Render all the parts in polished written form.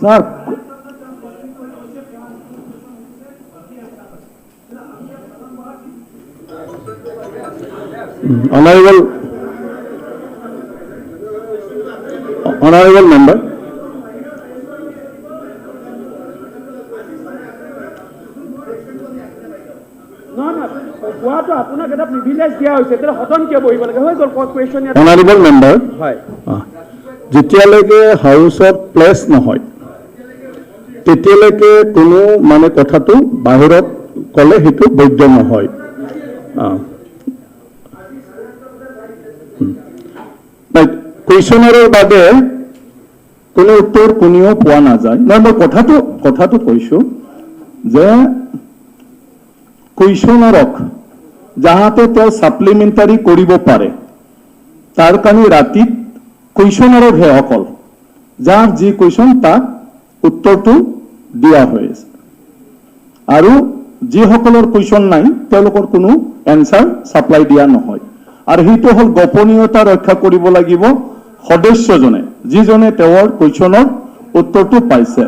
Sir honorable member, honorable member, যেতিয়ালৈকে হাউসত place নহয় তেতিয়ালৈকে কোনো মানে কথাটো বাহিৰত কলে হেতু বৈধ নহয়। কুৱেশ্যনাৰৰ বাদে কোনো উত্তৰ কোনেও পোৱা নাযায়। নহয়, মই কথাটো কৈছো যে কুৱেশ্যনাৰক যাহাতে তেওঁ সাপ্লিমেণ্টাৰী কৰিব পাৰে তাৰ কাৰণে ৰাতিত কুৱেশ্যনাৰকহে অকল যাৰ যি কুৱেশ্যন তাক উত্তৰটো দিয়া হৈ আছে, আৰু যিসকলৰ কুৱেশ্যন নাই তেওঁলোকৰ কোনো এনচাৰ ছাপ্লাই দিয়া নহয়। আৰু সেইটো হ'ল গোপনীয়তা ৰক্ষা কৰিব লাগিব সদস্যজনে, যিজনে তেওঁৰ কুৱেশ্যনৰ উত্তৰটো পাইছে।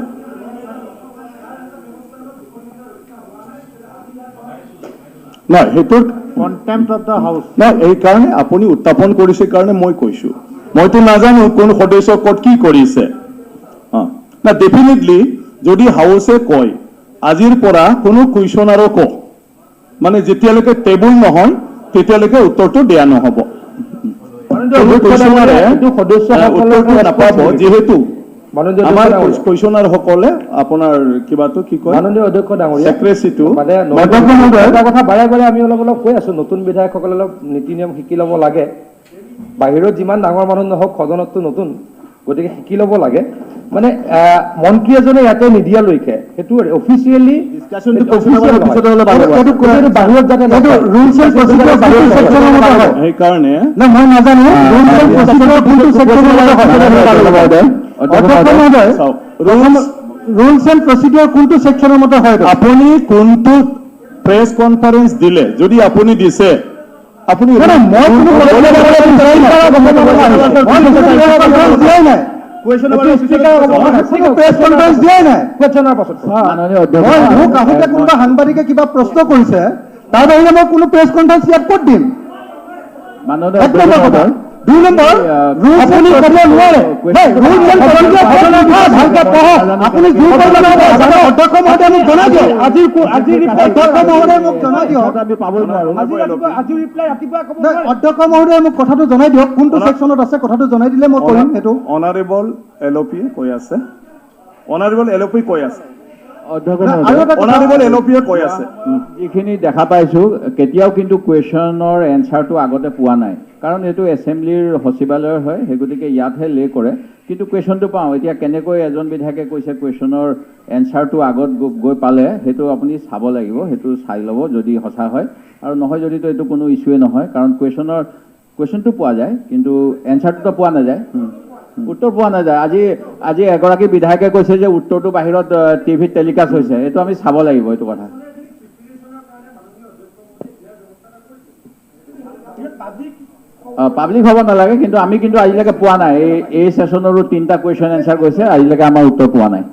নহয়, সেইটোৰ কণ্টেম্প্ট অফ দ্য হাউচ নহয়, এইকাৰণে আপুনি উত্থাপন কৰিছে কাৰণে মই কৈছো, মইতো নাজানো কোন সদস্য ক'ত কি কৰিছে। না ডেফিনেটলি যদি হাউচে কয় আজিৰ পৰা কোনো কুৱেশ্যনাৰক মানে যেতিয়ালৈকে টেবুল নহয় তেতিয়ালৈকে উত্তৰটো দিয়া নহ'ব। নাপাব, যিহেতু আমাৰ কুৱেশ্যনাৰসকলে আপোনাৰ কিবাটো কি কয় চেক্ৰেচিটো কথা বাৰে বাৰে আমি অলপ অলপ কৈ আছো, নতুন বিধায়কসকলে অলপ নীতি নিয়ম শিকি ল'ব লাগে। বাহিৰত যিমান ডাঙৰ মানুহ নহওক সদনতটো নতুন, গতিকে শিকি ল'ব লাগে। মানে মন্ত্ৰী এজনে ইয়াতে নিদিয়ালৈকে সেইটো অফিচিয়েলি সেইকাৰণে মই নাজানো ৰুলছ এণ্ড প্ৰচিডিউৰ কোনটো ছেকশ্যনৰ মতে হয়। আপুনি কোনটো প্ৰেছ কনফাৰেন্স দিলে, যদি আপুনি দিছে আপুনি কোনোবা সাংবাদিকে কিবা প্ৰশ্ন কৰিছে তাৰ বাহিৰে মই কোনো প্ৰেছ কনফাৰেন্স ইয়াত ক'ত দিম? দুই নম্বৰ, আপুনি ক'ব নোৱাৰে। আপুনি অধ্যক্ষ মহোদয় মোক জনাই দিয়ক, অধ্যক্ষ মহোদয় মোক কথাটো জনাই দিয়ক কোনটো ছেকশ্যনত আছে, কথাটো জনাই দিলে মই কৰিম সেইটো। অনাৰেবল এলপি কৈ আছে, অনাৰেবল এলপি কৈ আছে, যিখিনি দেখা পাইছো কেতিয়াও কিন্তু কুৱেশ্যনৰ এনচাৰটো আগতে পোৱা নাই, কাৰণ এইটো এছেম্বলিৰ সচিবালয়ৰ হয়, সেই গতিকে ইয়াতহে লে কৰে। কিন্তু কুৱেশ্যনটো পাওঁ, এতিয়া কেনেকৈ এজন বিধায়কে কৈছে কুৱেশ্যনৰ এনচাৰটো আগত গৈ পালে সেইটো আপুনি চাব লাগিব, সেইটো চাই ল'ব যদি সঁচা হয়, আৰু নহয় যদিতো এইটো কোনো ইছ্যুৱে নহয়, কাৰণ কুৱেশ্যনটো পোৱা যায় কিন্তু এনচাৰটোতো পোৱা নাযায়, উত্তৰ পোৱা নাযায়। আজি এগৰাকী বিধায়কে কৈছে যে উত্তৰটো বাহিৰত টিভিত টেলিকাষ্ট হৈছে, এইটো আমি চাব লাগিব এইটো কথা। পাব্লিক হ'ব নালাগে, কিন্তু আমি কিন্তু আজিলৈকে পোৱা নাই। এই ছেশ্যনৰো 3টা কুৱেশ্যন এনচাৰ গৈছে, আজিলৈকে আমাৰ উত্তৰ পোৱা নাই।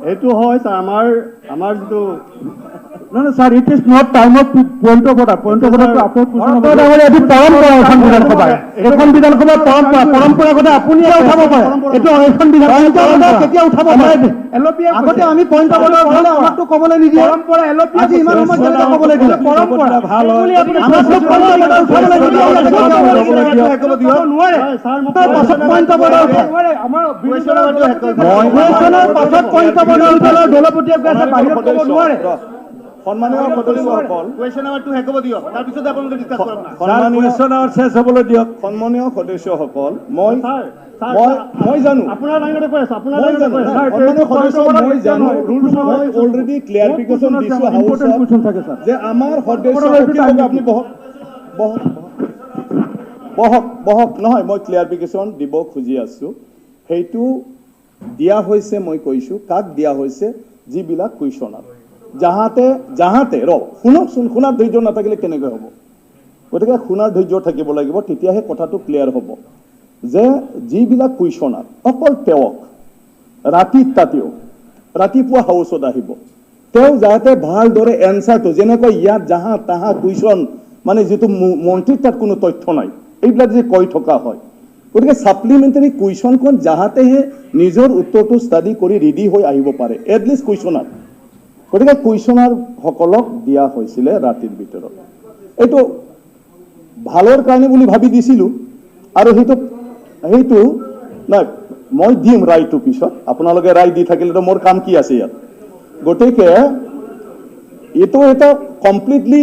এইটো হয় ছাৰ, আমাৰ যিটো No, no, sir, it is not time of point of order. Point of order to after question. এটি পৰম্পৰা এখন বিধানসভাৰ। এখন বিধানসভাৰ পৰম্পৰা কথা আপুনি উঠাব পাৰে। এটো এখন বিধানসভা কেতিয়া উঠাব পাৰে? আগতে আমি পইণ্ট অফ অৰ্ডাৰ হ'লে আমাকটো ক'বলৈ নিদিয়ে। পৰম্পৰা এলপি আজি ইমান সময় কেনেকৈ ক'বলৈ দিলে? পৰম্পৰা ভাল হয়। আমাকটো পইণ্ট অফ অৰ্ডাৰ উঠাবলৈ নিদিয়ে। নোৱাৰে। পাছত পইণ্ট অফ অৰ্ডাৰ উঠায়। আমাৰ কুৱেশ্যনৰ পাছত পইণ্ট অফ অৰ্ডাৰ উঠালে দলপতিয়ে কৈছে বাহিৰত ক'ব নোৱাৰে। সন্মানীয় সদস্যসকল, কুৱেশ্যন নাম্বাৰটো শেষ হ'ব দিয়ক, তাৰ পিছত আপোনালোকে ডিসকাস কৰক না। কুৱেশ্যন নাম্বাৰ শেষ হ'বলৈ দিয়ক। সন্মানীয় সদস্যসকল, মই জানো আপোনাৰ লাইনতে কৈ আছে, আপোনাৰ লাইনতে কৈ আছে। সন্মানীয় সদস্য, মই জানো ৰুলছ মই অলৰেডি ক্লিয়াৰিফিকেশ্যন দিছো হাউচত যে আমাৰ সদস্য আপুনি বহক নহয়, মই ক্লিয়াৰিফিকেশ্যন দিব খুজি আছো। সেইটো দিয়া হৈছে মই কৈছোঁ কাক দিয়া হৈছে যিবিলাক কুৱেশ্যনাৰ যাহাতে শুনকচোন শুনাৰ ধৈৰ্য নাথাকিলে কেনেকৈ হ'ব গতিকে শুনাৰ ধৈৰ্য থাকিব লাগিব তেতিয়াহে কথাটো ক্লিয়াৰ হ'ব যে যিবিলাক কুৱেশ্যনাৰ অকল তেওঁক ৰাতিপুৱা হাউচত আহিব তেওঁ যাতে ভালদৰে এনচাৰটো যেনেকৈ ইয়াত যাহা তাহা কুৱেশ্যন মানে যিটো মন্ত্ৰীৰ তাত কোনো তথ্য নাই এইবিলাক যে কৈ থকা হয় গতিকে ছাপ্লিমেণ্টাৰী কুৱেশ্যনখন যাহাতেহে নিজৰ উত্তৰটো ষ্টাডি কৰি ৰেডি হৈ আহিব পাৰে এটলিষ্ট কুৱেশ্যনাৰ গতিকে কুৱেশ্যনাৰসকলক দিয়া হৈছিলে ৰাতিৰ ভিতৰত এইটো ভালৰ কাৰণে বুলি ভাবি দিছিলোঁ আৰু সেইটো নাই মই দিম ৰায়টো পিছত আপোনালোকে ৰায় দি থাকিলেতো মোৰ কাম কি আছে ইয়াত গতিকে এইটো এটা কমপ্লিটলি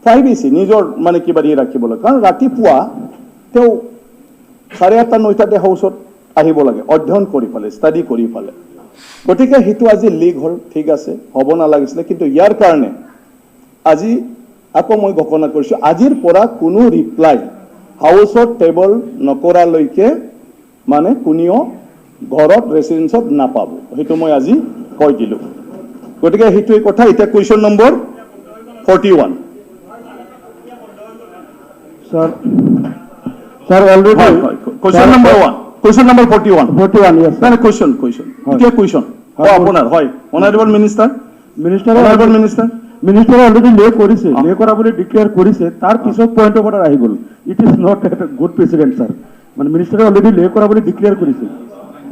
প্ৰাইভেচি নিজৰ মানে কিবা দি ৰাখিবলৈ কাৰণ ৰাতিপুৱা তেওঁ 8:30 9টাতে হাউচত আহিব লাগে অধ্যয়ন কৰি পালে ষ্টাডি কৰি পালে গতিকে সেইটো আজি লিক হ'ল ঠিক আছে হ'ব নালাগিছিলে কিন্তু ইয়াৰ কাৰণে আজি আকৌ মই ঘোষণা কৰিছোঁ আজিৰ পৰা কোনো ৰিপ্লাই হাউচত টেবল নকৰালৈকে মানে কোনেও ঘৰত ৰেচিডেন্সত নাপাব সেইটো মই আজি কৈ দিলোঁ গতিকে সেইটোৱে কথা এতিয়া question number 41 Sir, already. Question number 1. Question number 41. 41, yes. No, question. What question? Honour. Honourable Minister. Honourable Minister. Minister already lay করিছে লে করা বলে ডিক্লেয়ার করিছে তার পিছত পয়েন্ট অফ অর্ডার আহি গল it is not a good president sir মানে মিনিস্টার অলরেডি লে করা বলে ডিক্লেয়ার করিছে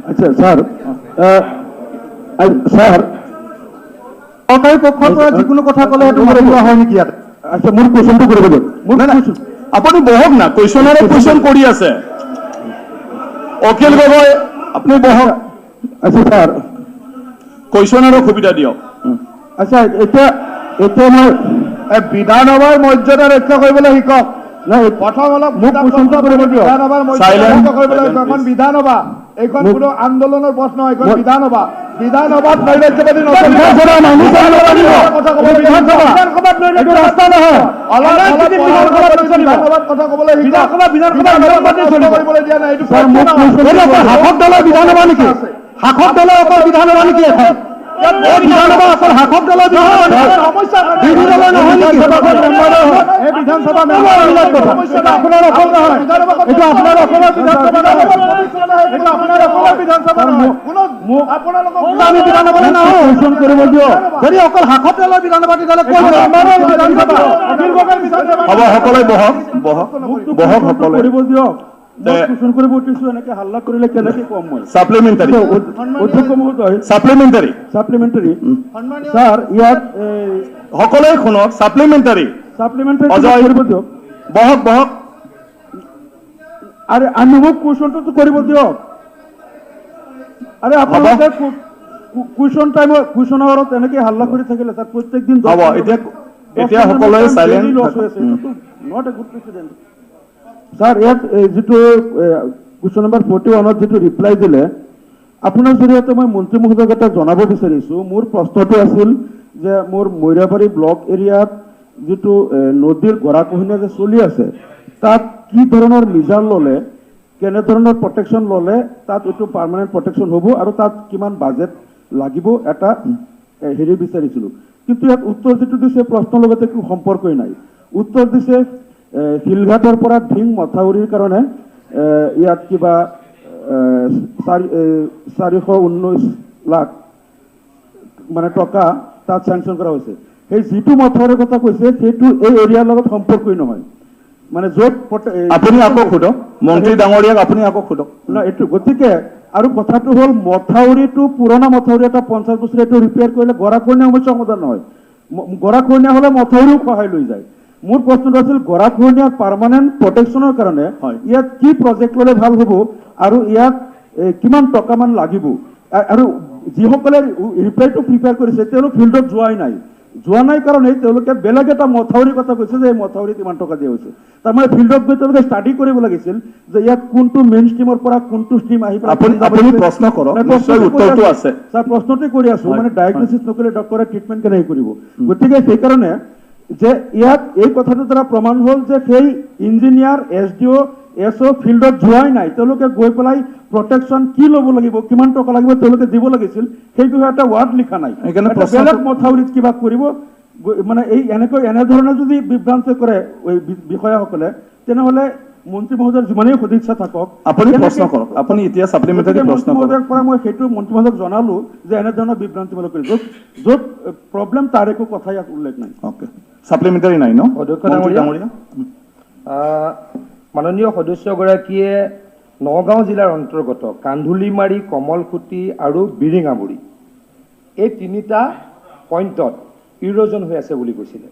আচ্ছা স্যার স্যার সরকারি পক্ষ পৰা যিকোনো কথা কলে সেইটো মানিব হয় নেকি ইয়াত আচ্ছা মোৰ কোৱেশ্যনটো কৰিব দিয়ক মোৰ কোৱেশ্যন আপুনি বহক না কুৱেশ্যনাৰে কুৱেশ্যন কৰি আছে অখিল গগৈ আপুনি বহক আচ্ছা স্যাৰ কুৱেশ্যনাৰৰ সুবিধা দিয়ক আচ্ছা এতিয়া মই বিধানসভাৰ মৰ্যাদা ৰক্ষা কৰিবলৈ শিকক প্ৰথম অলপ মোক কোৱেশ্যনটো কৰিব দিয়ক বিধানসভাৰ মৰ্যাদা ৰক্ষা কৰিবলৈ শিকক এখন বিধানসভা এইখন কোনো আন্দোলনৰ প্ৰশ্ন এইখন বিধানসভা বিধানসভাত নৈৰাজ্যবাদী বিধানসভা মানুহ কথা ক'ব বিধানসভাত এইটো ৰাস্তা নহয় বিধানসভাত কথা ক'বলৈ শিকক কৰিবলৈ দিয়া নাই এইটো শাসক দলৰ বিধানসভা নেকি শাসক দলৰ অকল বিধানসভা নেকি এখন বিধানসভা অকল শাসক দলৰ সমস্যা বিৰোধী দলৰ নহয় নেকি এই বিধানসভা আপোনাৰ অসম নহয় এইটো আপোনাৰ অসমৰ বিধানসভা নহয় এইটো আপোনাৰ অসমৰ বিধানসভা নহয় আপোনালোকক আমি বিধানসভালৈ নাহো কোৱেশ্যন কৰিব দিয়ক যদি অকল শাসক দলৰ বিধানসভা তেতিয়াহ'লে ক'ত বিধানসভা হ'ব সকলোৱে বহক সকলোৱে কৰিব দিয়ক কোৱেশ্যন কৰিব উঠিছো এনেকে হাল্লা কৰিলে কেনেকে কম মই সাপ্লিমেণ্টাৰী অধ্যক্ষ মহোদয় সাপ্লিমেণ্টাৰী সাপ্লিমেণ্টাৰী স্যাৰ ইয়াত সকলোৱে শুনক সাপ্লিমেণ্টাৰী সাপ্লিমেণ্টাৰী অজয়। কৰিব দিয়ক বহক আৰে আমি মোক কোৱেশ্যনটো কৰিব দিয়ক আৰে আপোনালোকে কুৱেশ্যন টাইমত কুৱেশ্যন আৱাৰত এনেকে হাল্লা কৰি থাকিলে স্যাৰ প্ৰত্যেক দিন হ'ব এতিয়া সকলোৱে silent not a good president sir ইয়াত যিটো কুৱেশ্যন নম্বৰ 41ত যিটো ৰিপ্লাই দিলে আপোনাৰ জৰিয়তে মই মন্ত্ৰী মহোদয়ক এটা জনাব বিচাৰিছোঁ মোৰ প্ৰশ্নটো আছিল যে মোৰ মৈৰাবাৰী ব্লক এৰিয়াত যিটো নদীৰ গৰাখহনীয়া যে চলি আছে তাত কি ধৰণৰ মিজান ল'লে কেনেধৰণৰ প্ৰটেকশ্যন ল'লে তাত এইটো পাৰ্মানেণ্ট প্ৰটেকশ্যন হ'ব আৰু তাত কিমান বাজেট লাগিব এটা হেৰি বিচাৰিছিলোঁ কিন্তু ইয়াত উত্তৰ যিটো দিছে প্ৰশ্নৰ লগতে একো সম্পৰ্কই নাই উত্তৰ দিছে শিলঘাটৰ পৰা ঢিং মথাউৰিৰ কাৰণে ইয়াত কিবা 419 লাখ মানে টকা তাত চেংচন কৰা হৈছে সেই যিটো মথাউৰিৰ কথা কৈছে সেইটো এই এৰিয়াৰ লগত সম্পৰ্কই নহয় মানে য'ত আপুনি আকৌ সোধক মন্ত্ৰী ডাঙৰীয়াক আপুনি আকৌ সোধক না এইটো গতিকে আৰু কথাটো হ'ল মথাউৰিটো পুৰণা মথাউৰি এটা 50 বছৰ এইটো ৰিপেয়াৰ কৰিলে গৰাখহনীয়া সমস্যা সমাধান নহয় গৰাখহনীয়া হ'লে মথাউৰিও খহাই লৈ যায় মোৰ প্ৰশ্নটো আছিল গৰাখহনীয়াৰ পাৰ্মানেণ্ট প্ৰটেকশ্যনৰ কাৰণে ইয়াত কি প্ৰজেক্ট ল'লে ভাল হ'ব আৰু ইয়াত কিমান টকামান লাগিব আৰু যিসকলে ৰিপেয়াৰটো প্ৰিপেয়াৰ কৰিছে তেওঁলোক ফিল্ডত যোৱা নাই কাৰণে তেওঁলোকে বেলেগ এটা মথাউৰিৰ কথা কৈছে যে এই মথাউৰিত ইমান টকা দিয়া হৈছে তাৰমানে ফিল্ডত গৈ তেওঁলোকে ষ্টাডি কৰিব লাগিছিল যে ইয়াত কোনটো মেইন ষ্ট্ৰীমৰ পৰা কোনটো ষ্ট্ৰীম আহি আপুনি প্ৰশ্ন কৰক নিশ্চয় উত্তৰটো আছে স্যাৰ প্ৰশ্নটো কৰি আছো মানে ডায়েগনচিছ নকৰিলে ডক্টৰে ট্ৰিটমেণ্ট কেনেকৈ কৰিব গতিকে সেইকাৰণে যে ইয়াত এই কথাটোৰ দ্বাৰা প্ৰমাণ হ'ল যে সেই ইঞ্জিনিয়াৰ SDO এছও ফিল্ডত যোৱাই নাই, তেওঁলোকে গৈ পেলাই প্ৰটেকশ্যন কি ল'ব লাগিব, কিমান টকা লাগিব তেওঁলোকে দিব লাগিছিল, সেই বিষয়ে এটা ৱাৰ্ড লিখা নাই। সেইকাৰণে এটা প্ৰশ্নটো- বেলেগ মথাউৰিত কিবা কৰিব, মানে এই এনেধৰণে যদি বিভ্ৰান্ত কৰে বিষয়াসকলে, তেনেহ'লে মন্ত্ৰী মহোদয়ৰ যিমানেই সদিচ্ছা থাকক, আপুনি প্ৰশ্ন কৰক, আপুনি এতিয়া ছাপ্লিমেণ্টাৰী গতিকে প্ৰশ্ন মন্ত্ৰী কৰক। মহোদয়ৰ পৰা মই সেইটো মন্ত্ৰী মহোদয়ক জনালো যে এনেধৰণৰ বিভ্ৰান্তিমূলক কৰি য'ত প্ৰব্লেম তাৰ একো কথা ইয়াত উল্লেখ নাই। অ'কে, ছাপ্লিমেণ্টাৰী নাই ন? অধ্যক্ষ মন্ত্ৰী ডাঙৰীয়া। মাননীয় সদস্যগৰাকীয়ে নগাঁও জিলাৰ অন্তৰ্গত কান্ধুলিমাৰী, কমলখুটি আৰু বিৰিঙামুৰি এই তিনিটা পইণ্টত ইৰোজন হৈ আছে বুলি কৈছিলে।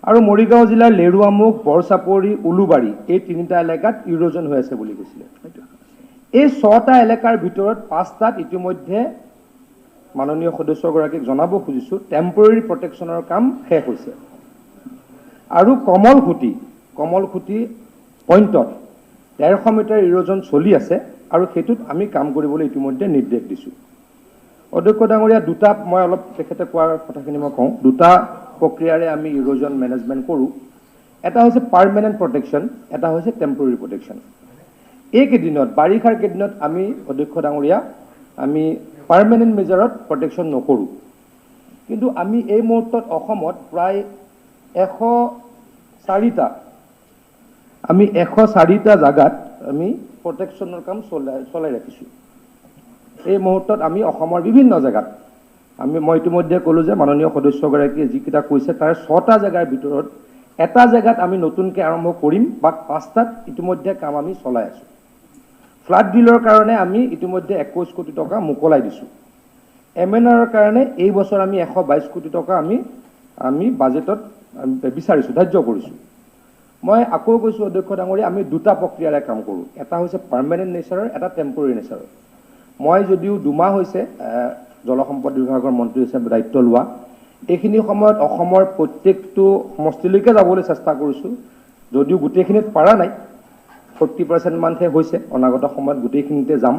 আৰু মৰিগাঁও জিলাৰ লেৰুৱামুখ, বৰচাপৰি, উলুবাৰী এই তিনিটা এলেকাত ইৰোজন হৈ আছে বুলি কৈছিলে। এই 6টা এলেকাৰ ভিতৰত 5টাত ইতিমধ্যে মাননীয় সদস্যগৰাকীক জনাব খুজিছোঁ টেম্পৰেৰী প্ৰটেকশ্যনৰ কাম শেষ হৈছে। আৰু কমলখুটি পইণ্টত 150 মিটাৰ ইৰোজন চলি আছে আৰু সেইটোত আমি কাম কৰিবলৈ ইতিমধ্যে নিৰ্দেশ দিছোঁ। অধ্যক্ষ ডাঙৰীয়া, মই অলপ তেখেতে কোৱা কথাখিনি মই কওঁ। 2টা প্ৰক্ৰিয়াৰে আমি ইৰোজন মেনেজমেণ্ট কৰোঁ। এটা হৈছে পাৰ্মানেণ্ট প্ৰটেকশ্যন, এটা হৈছে টেম্পৰেৰী প্ৰটেকশ্যন। এইকেইদিনত, বাৰিষাৰ কেইদিনত আমি অধ্যক্ষ ডাঙৰীয়া আমি পাৰ্মানেণ্ট মেজাৰত প্ৰটেকশ্যন নকৰোঁ। কিন্তু আমি এই মুহূৰ্তত অসমত প্ৰায় 104টা জাগাত আমি প্ৰটেকশ্যনৰ কাম চলাই ৰাখিছোঁ। এই মুহূৰ্তত আমি অসমৰ বিভিন্ন জেগাত মই ইতিমধ্যে ক'লোঁ যে মাননীয় সদস্যগৰাকীয়ে যিকেইটা কৈছে তাৰ 6টা জেগাৰ ভিতৰত এটা জেগাত আমি নতুনকৈ আৰম্ভ কৰিম বা 5টাত ইতিমধ্যে কাম আমি চলাই আছোঁ। ফ্লাড ডিলৰ কাৰণে আমি ইতিমধ্যে 21 কোটি টকা মোকলাই দিছোঁ। MNR কাৰণে এই বছৰ আমি 122 কোটি টকা আমি বাজেটত বিচাৰিছোঁ, ধাৰ্য কৰিছোঁ। মই আকৌ কৈছোঁ অধ্যক্ষ ডাঙৰীয়া, আমি 2টা প্ৰক্ৰিয়াৰে কাম কৰোঁ। এটা হৈছে পাৰ্মানেণ্ট নেচাৰৰ, এটা টেম্পৰেৰী নেচাৰৰ। মই যদিও 2 মাহ হৈছে জলসম্পদ বিভাগৰ মন্ত্ৰী হিচাপে দায়িত্ব লোৱা, এইখিনি সময়ত অসমৰ প্ৰত্যেকটো সমষ্টিলৈকে যাবলৈ চেষ্টা কৰিছোঁ। যদিও গোটেইখিনিত পৰা নাই, 40% মানহে হৈছে। অনাগত সময়ত গোটেইখিনিতে যাম।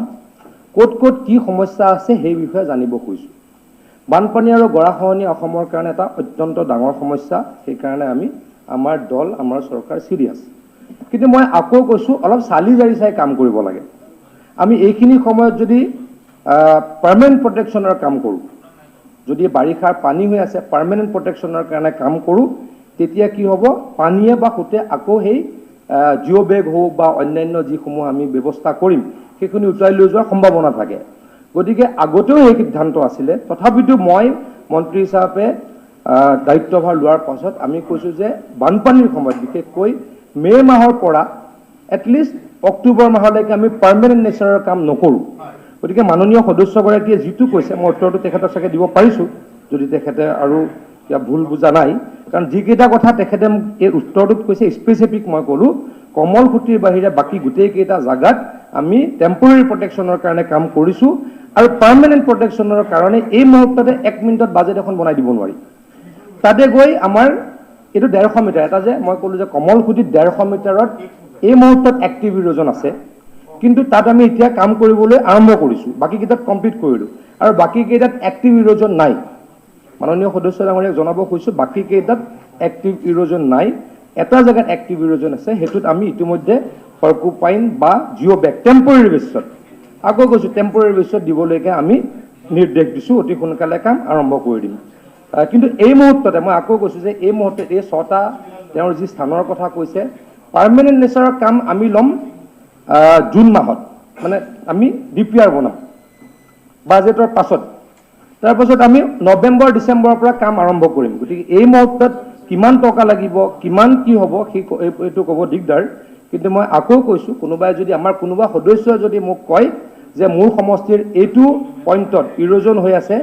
ক'ত কি সমস্যা আছে সেই বিষয়ে জানিব খুজিছোঁ। বানপানী আৰু গৰাখহনীয়া অসমৰ কাৰণে এটা অত্যন্ত ডাঙৰ সমস্যা। সেইকাৰণে আমাৰ দল, আমাৰ চৰকাৰ চিৰিয়াছ। কিন্তু মই আকৌ কৈছোঁ, অলপ চালি জাৰি চাই কাম কৰিব লাগে। আমি এইখিনি সময়ত যদি পাৰ্মানেণ্ট প্ৰটেকশ্যনৰ কাম কৰোঁ, যদি বাৰিষাৰ পানী হৈ আছে পাৰ্মানেণ্ট প্ৰটেকশ্যনৰ কাৰণে কাম কৰোঁ, তেতিয়া কি হ'ব, পানীয়ে বা সোঁতে আকৌ সেই জিঅ' বেগ হওক বা অন্যান্য যিসমূহ আমি ব্যৱস্থা কৰিম সেইখিনি উটাই লৈ যোৱাৰ সম্ভাৱনা থাকে। গতিকে আগতেও এই সিদ্ধান্ত আছিলে। তথাপিতো মই মন্ত্ৰী হিচাপে দায়িত্বভাৰ লোৱাৰ পাছত আমি কৈছোঁ যে বানপানীৰ সময়ত, বিশেষকৈ মে' মাহৰ পৰা এটলিষ্ট অক্টোবৰ মাহলৈকে আমি পাৰ্মানেণ্ট নেচাৰৰ কাম নকৰোঁ। গতিকে মাননীয় সদস্যগৰাকীয়ে যিটো কৈছে, মই উত্তৰটো তেখেতক চাগে দিব পাৰিছোঁ, যদি তেখেতে আৰু কিবা ভুল বুজা নাই। কাৰণ যিকেইটা কথা তেখেতে মোক এই উত্তৰটোত কৈছে স্পেচিফিক মই ক'লোঁ, কমলখুটিৰ বাহিৰে বাকী গোটেইকেইটা জাগাত আমি টেম্পৰেৰী প্ৰটেকশ্যনৰ কাৰণে কাম কৰিছোঁ। আৰু পাৰ্মানেণ্ট প্ৰটেকশ্যনৰ কাৰণে এই মুহূৰ্ততে 1 মিনিটত বাজেট এখন বনাই দিব নোৱাৰি। তাতে গৈ আমাৰ এইটো 150 মিটাৰ, এটা যে মই ক'লোঁ যে কমলখুটিত 150 মিটাৰত এই মুহূৰ্তত এক্টিভ ইৰোজন আছে, কিন্তু তাত আমি এতিয়া কাম কৰিবলৈ আৰম্ভ কৰিছোঁ। বাকীকেইটাত কমপ্লিট কৰিলোঁ আৰু বাকীকেইটাত এক্টিভ ইৰোজন নাই। মাননীয় সদস্য ডাঙৰীয়াক জনাব খুজিছোঁ, বাকীকেইটাত এক্টিভ ইৰোজন নাই। এটা জেগাত এক্টিভ ইৰোজন আছে, সেইটোত আমি ইতিমধ্যে ফৰ্কুপাইন বা জিঅ' বেগ টেম্পৰেৰী বেছত, আকৌ কৈছোঁ টেম্পৰেৰী বেছত দিবলৈকে আমি নিৰ্দেশ দিছোঁ। অতি সোনকালে কাম আৰম্ভ কৰি দিম। কিন্তু এই মুহূৰ্ততে মই আকৌ কৈছোঁ যে এই মুহূৰ্তত এই 6টা তেওঁৰ যি স্থানৰ কথা কৈছে, পাৰ্মানেণ্ট নেচাৰৰ কাম আমি ল'ম জুন মাহত, মানে আমি DPR বনাম বাজেটৰ পাছত। তাৰপাছত আমি নৱেম্বৰ ডিচেম্বৰৰ পৰা কাম আৰম্ভ কৰিম। গতিকে এই মুহূৰ্তত কিমান টকা লাগিব, কিমান কি হ'ব, এইটো ক'ব দিগদাৰ। কিন্তু মই আকৌ কৈছোঁ, কোনোবা সদস্যই যদি মোক কয় যে মোৰ সমষ্টিৰ এইটো পইণ্টত ইৰোজন হৈ আছে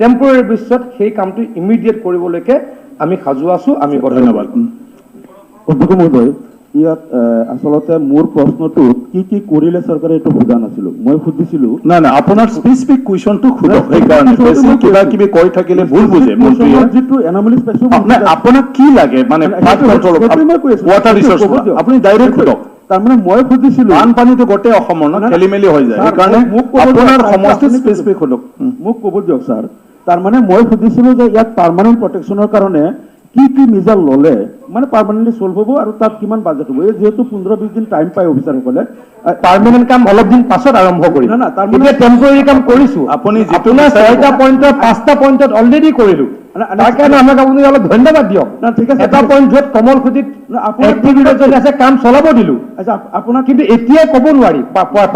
টেম্পৰেৰী বেছত, সেই কামটো ইমিডিয়েট কৰিবলৈকে আমি সাজু আছোঁ। আমি ধন্যবাদ। অধ্যক্ষ মহোদয়, ইয়াত আচলতে মোৰ প্ৰশ্নটোত কি কৰিলে চৰকাৰে এইটো সোধা নাছিলোঁ। মই সুধিছিলোঁ নাই, আপোনাৰ স্পেচিফিক কুৱেশ্যনটো সোধক। সেইকাৰণে বেছি কিবা কিবি কৈ থাকিলে ভুল বুজে মন্ত্ৰীয়ে। যিটো এনামলিজ পাইছোঁ, আপোনাক কি লাগে, মানে ৱাটাৰ ৰিচোৰ্চ, আপুনি ডাইৰেক্ট সোধক। তাৰমানে মই সুধিছিলোঁ, বানপানীটো গোটেই অসমৰ ন, খেলি মেলি হৈ যায়। সেইকাৰণে আপোনাৰ সমষ্টিত স্পেচিফিক সোধক। মোক ক'ব দিয়ক ছাৰ। তাৰমানে মই সুধিছিলোঁ যে ইয়াত পাৰ্মানেণ্ট প্ৰটেকশ্যনৰ কাৰণে কি মেজাৰ ল'লে মানে পাৰ্মানেণ্টলি ছল্ভ হ'ব আৰু তাত কিমান বাজেট হ'ব? এই যিহেতু 15-20 দিন টাইম পায় অফিচাৰসকলে, পাৰ্মানেণ্ট কাম অলপ দিন পাছত আৰম্ভ কৰিম। না, তাৰমানে- এতিয়া টেম্পৰাৰী কাম কৰিছো। আপুনি যিটো আপোনাৰ বিচাৰিব- 6টা পইণ্টৰ 5টা পইণ্টত অলৰেডি কৰিলো। তাৰ কাৰণে আমাক আপুনি অলপ ধন্যবাদ দিয়ক। না, ঠিক আছে, এটা ঠিক আছে। পইণ্ট য'ত কমলখুটিত না, আপোনাৰ- এক্টিভিটি চলি আছে, কাম চলাব দিলো। আচ্ছা, আপোনাক কিন্তু এতিয়াই ক'ব নোৱাৰি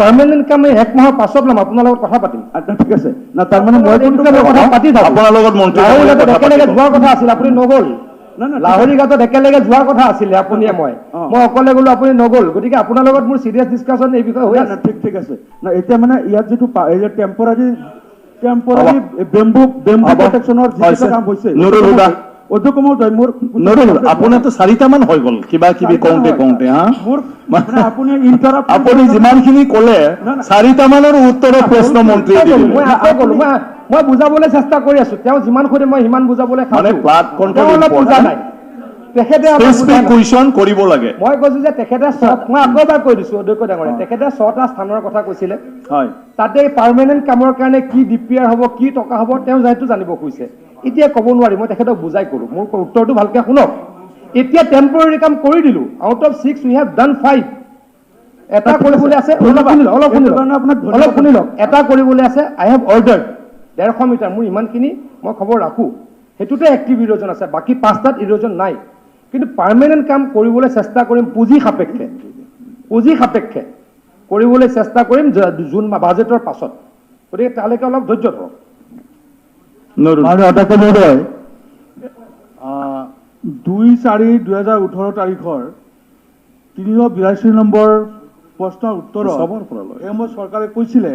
পাৰ্মানেণ্ট কাম এই 1 মাহৰ পাছত ল'ম, আপোনাৰ লগত কথা পাতিম। ঠিক আছে না, তাৰমানে মই এই বিষয়ে কথা পাতি থাকো। আপোনাৰ লগত মন্ত্ৰী লাহৰী মহোদয়ে ঘাটত কথা একেলগে পাতিব। যোৱাৰ কথা আছিল, আপুনি নগ'ল। না, না, ঠিক লাহৰী ঘাটত একেলগে যোৱাৰ কথা আছিলে আপুনিয়ে মই অ। মই অকলে গ'লো, আপুনি নগ'ল। গতিকে আপোনাৰ লগত মোৰ চিৰিয়াছ ডিছকাশ্যন এই বিষয়ে হৈ না, আছে। না, ঠিক আছে না, এতিয়া মানে ইয়াত যিটো টেম্পৰাৰী বেম্বু হ'ব। প্ৰটেকশ্যনৰ যিটো হৈছে। কাম হৈছে, নুৰুল হুদা। অধ্যক্ষ মহোদয়, মোৰ নৰুল, আপোনাৰতো 4টা মান হৈ গ'ল কিবা কিবি কওঁতে কওঁতে, হা? মোৰ মানে আপুনি ইণ্টাৰাপ্ট আপুনি যিমানখিনি ক'লে না, না। 4টা মানৰ উত্তৰৰ প্ৰশ্ন মন্ত্ৰীয়ে দি দিলে। মই আকৌ ক'লো, মই বুজাবলৈ চেষ্টা কৰি আছো। তেওঁ যিমান সুধে মই সিমান বুজাবলৈ মানে খাইছো। blood control তেওঁ অলপ বুজা important। নাই, তেখেতে অলপ বুজা স্পেচিফিক নাই। কুৱেশ্যন কৰিব লাগে। মই কৈছো যে তেখেতে মই আকৌ এবাৰ কৈ দিছো অধ্যক্ষ ডাঙৰীয়া, তেখেতে 6টা স্থানৰ কথা কৈছিলে। হয়। তাতে পাৰ্মানেণ্ট কামৰ কাৰণে কি ডিপিআৰ হ'ব, কি টকা হ'ব, তেওঁ যিহেতু জানিব খুজিছে। এতিয়া ক'ব নোৱাৰি, মই তেখেতক বুজাই ক'লো। মোৰ উত্তৰটো ভালকে শুনক। এতিয়া টেম্পৰাৰী কাম কৰি দিলো। আউট অফ 6 উই হেভ ডান 5। এটা কৰিবলৈ আছে, অলপ শুনি লওক, অলপ শুনি এইটো কাৰণে আপোনাক লওক, ধন্যবাদ। অলপ শুনি লওক। এটা কৰিবলৈ আছে, আই হেভ অৰ্ডাৰ 150 মিটাৰ। মোৰ ইমানখিনি মই খবৰ ৰাখো, সেইটোতে এক্টিভ ইৰোজন আছে, বাকী 5টাত ইৰোজন নাই। কিন্তু পাৰ্মানেণ্ট কাম কৰিবলৈ চেষ্টা কৰিম, পুঁজি সাপেক্ষে কৰিবলৈ চেষ্টা কৰিম জুন বাজেটৰ পাছত। গতিকে তালৈকে অলপ ধৈৰ্য ধৰক। নৰুল। অধ্যক্ষ মহোদয়, 2/4/2018 তাৰিখৰ 382 নম্বৰ প্ৰশ্নৰ উত্তৰত চবৰ পৰা লয়। এই সময়ত চৰকাৰে কৈছিলে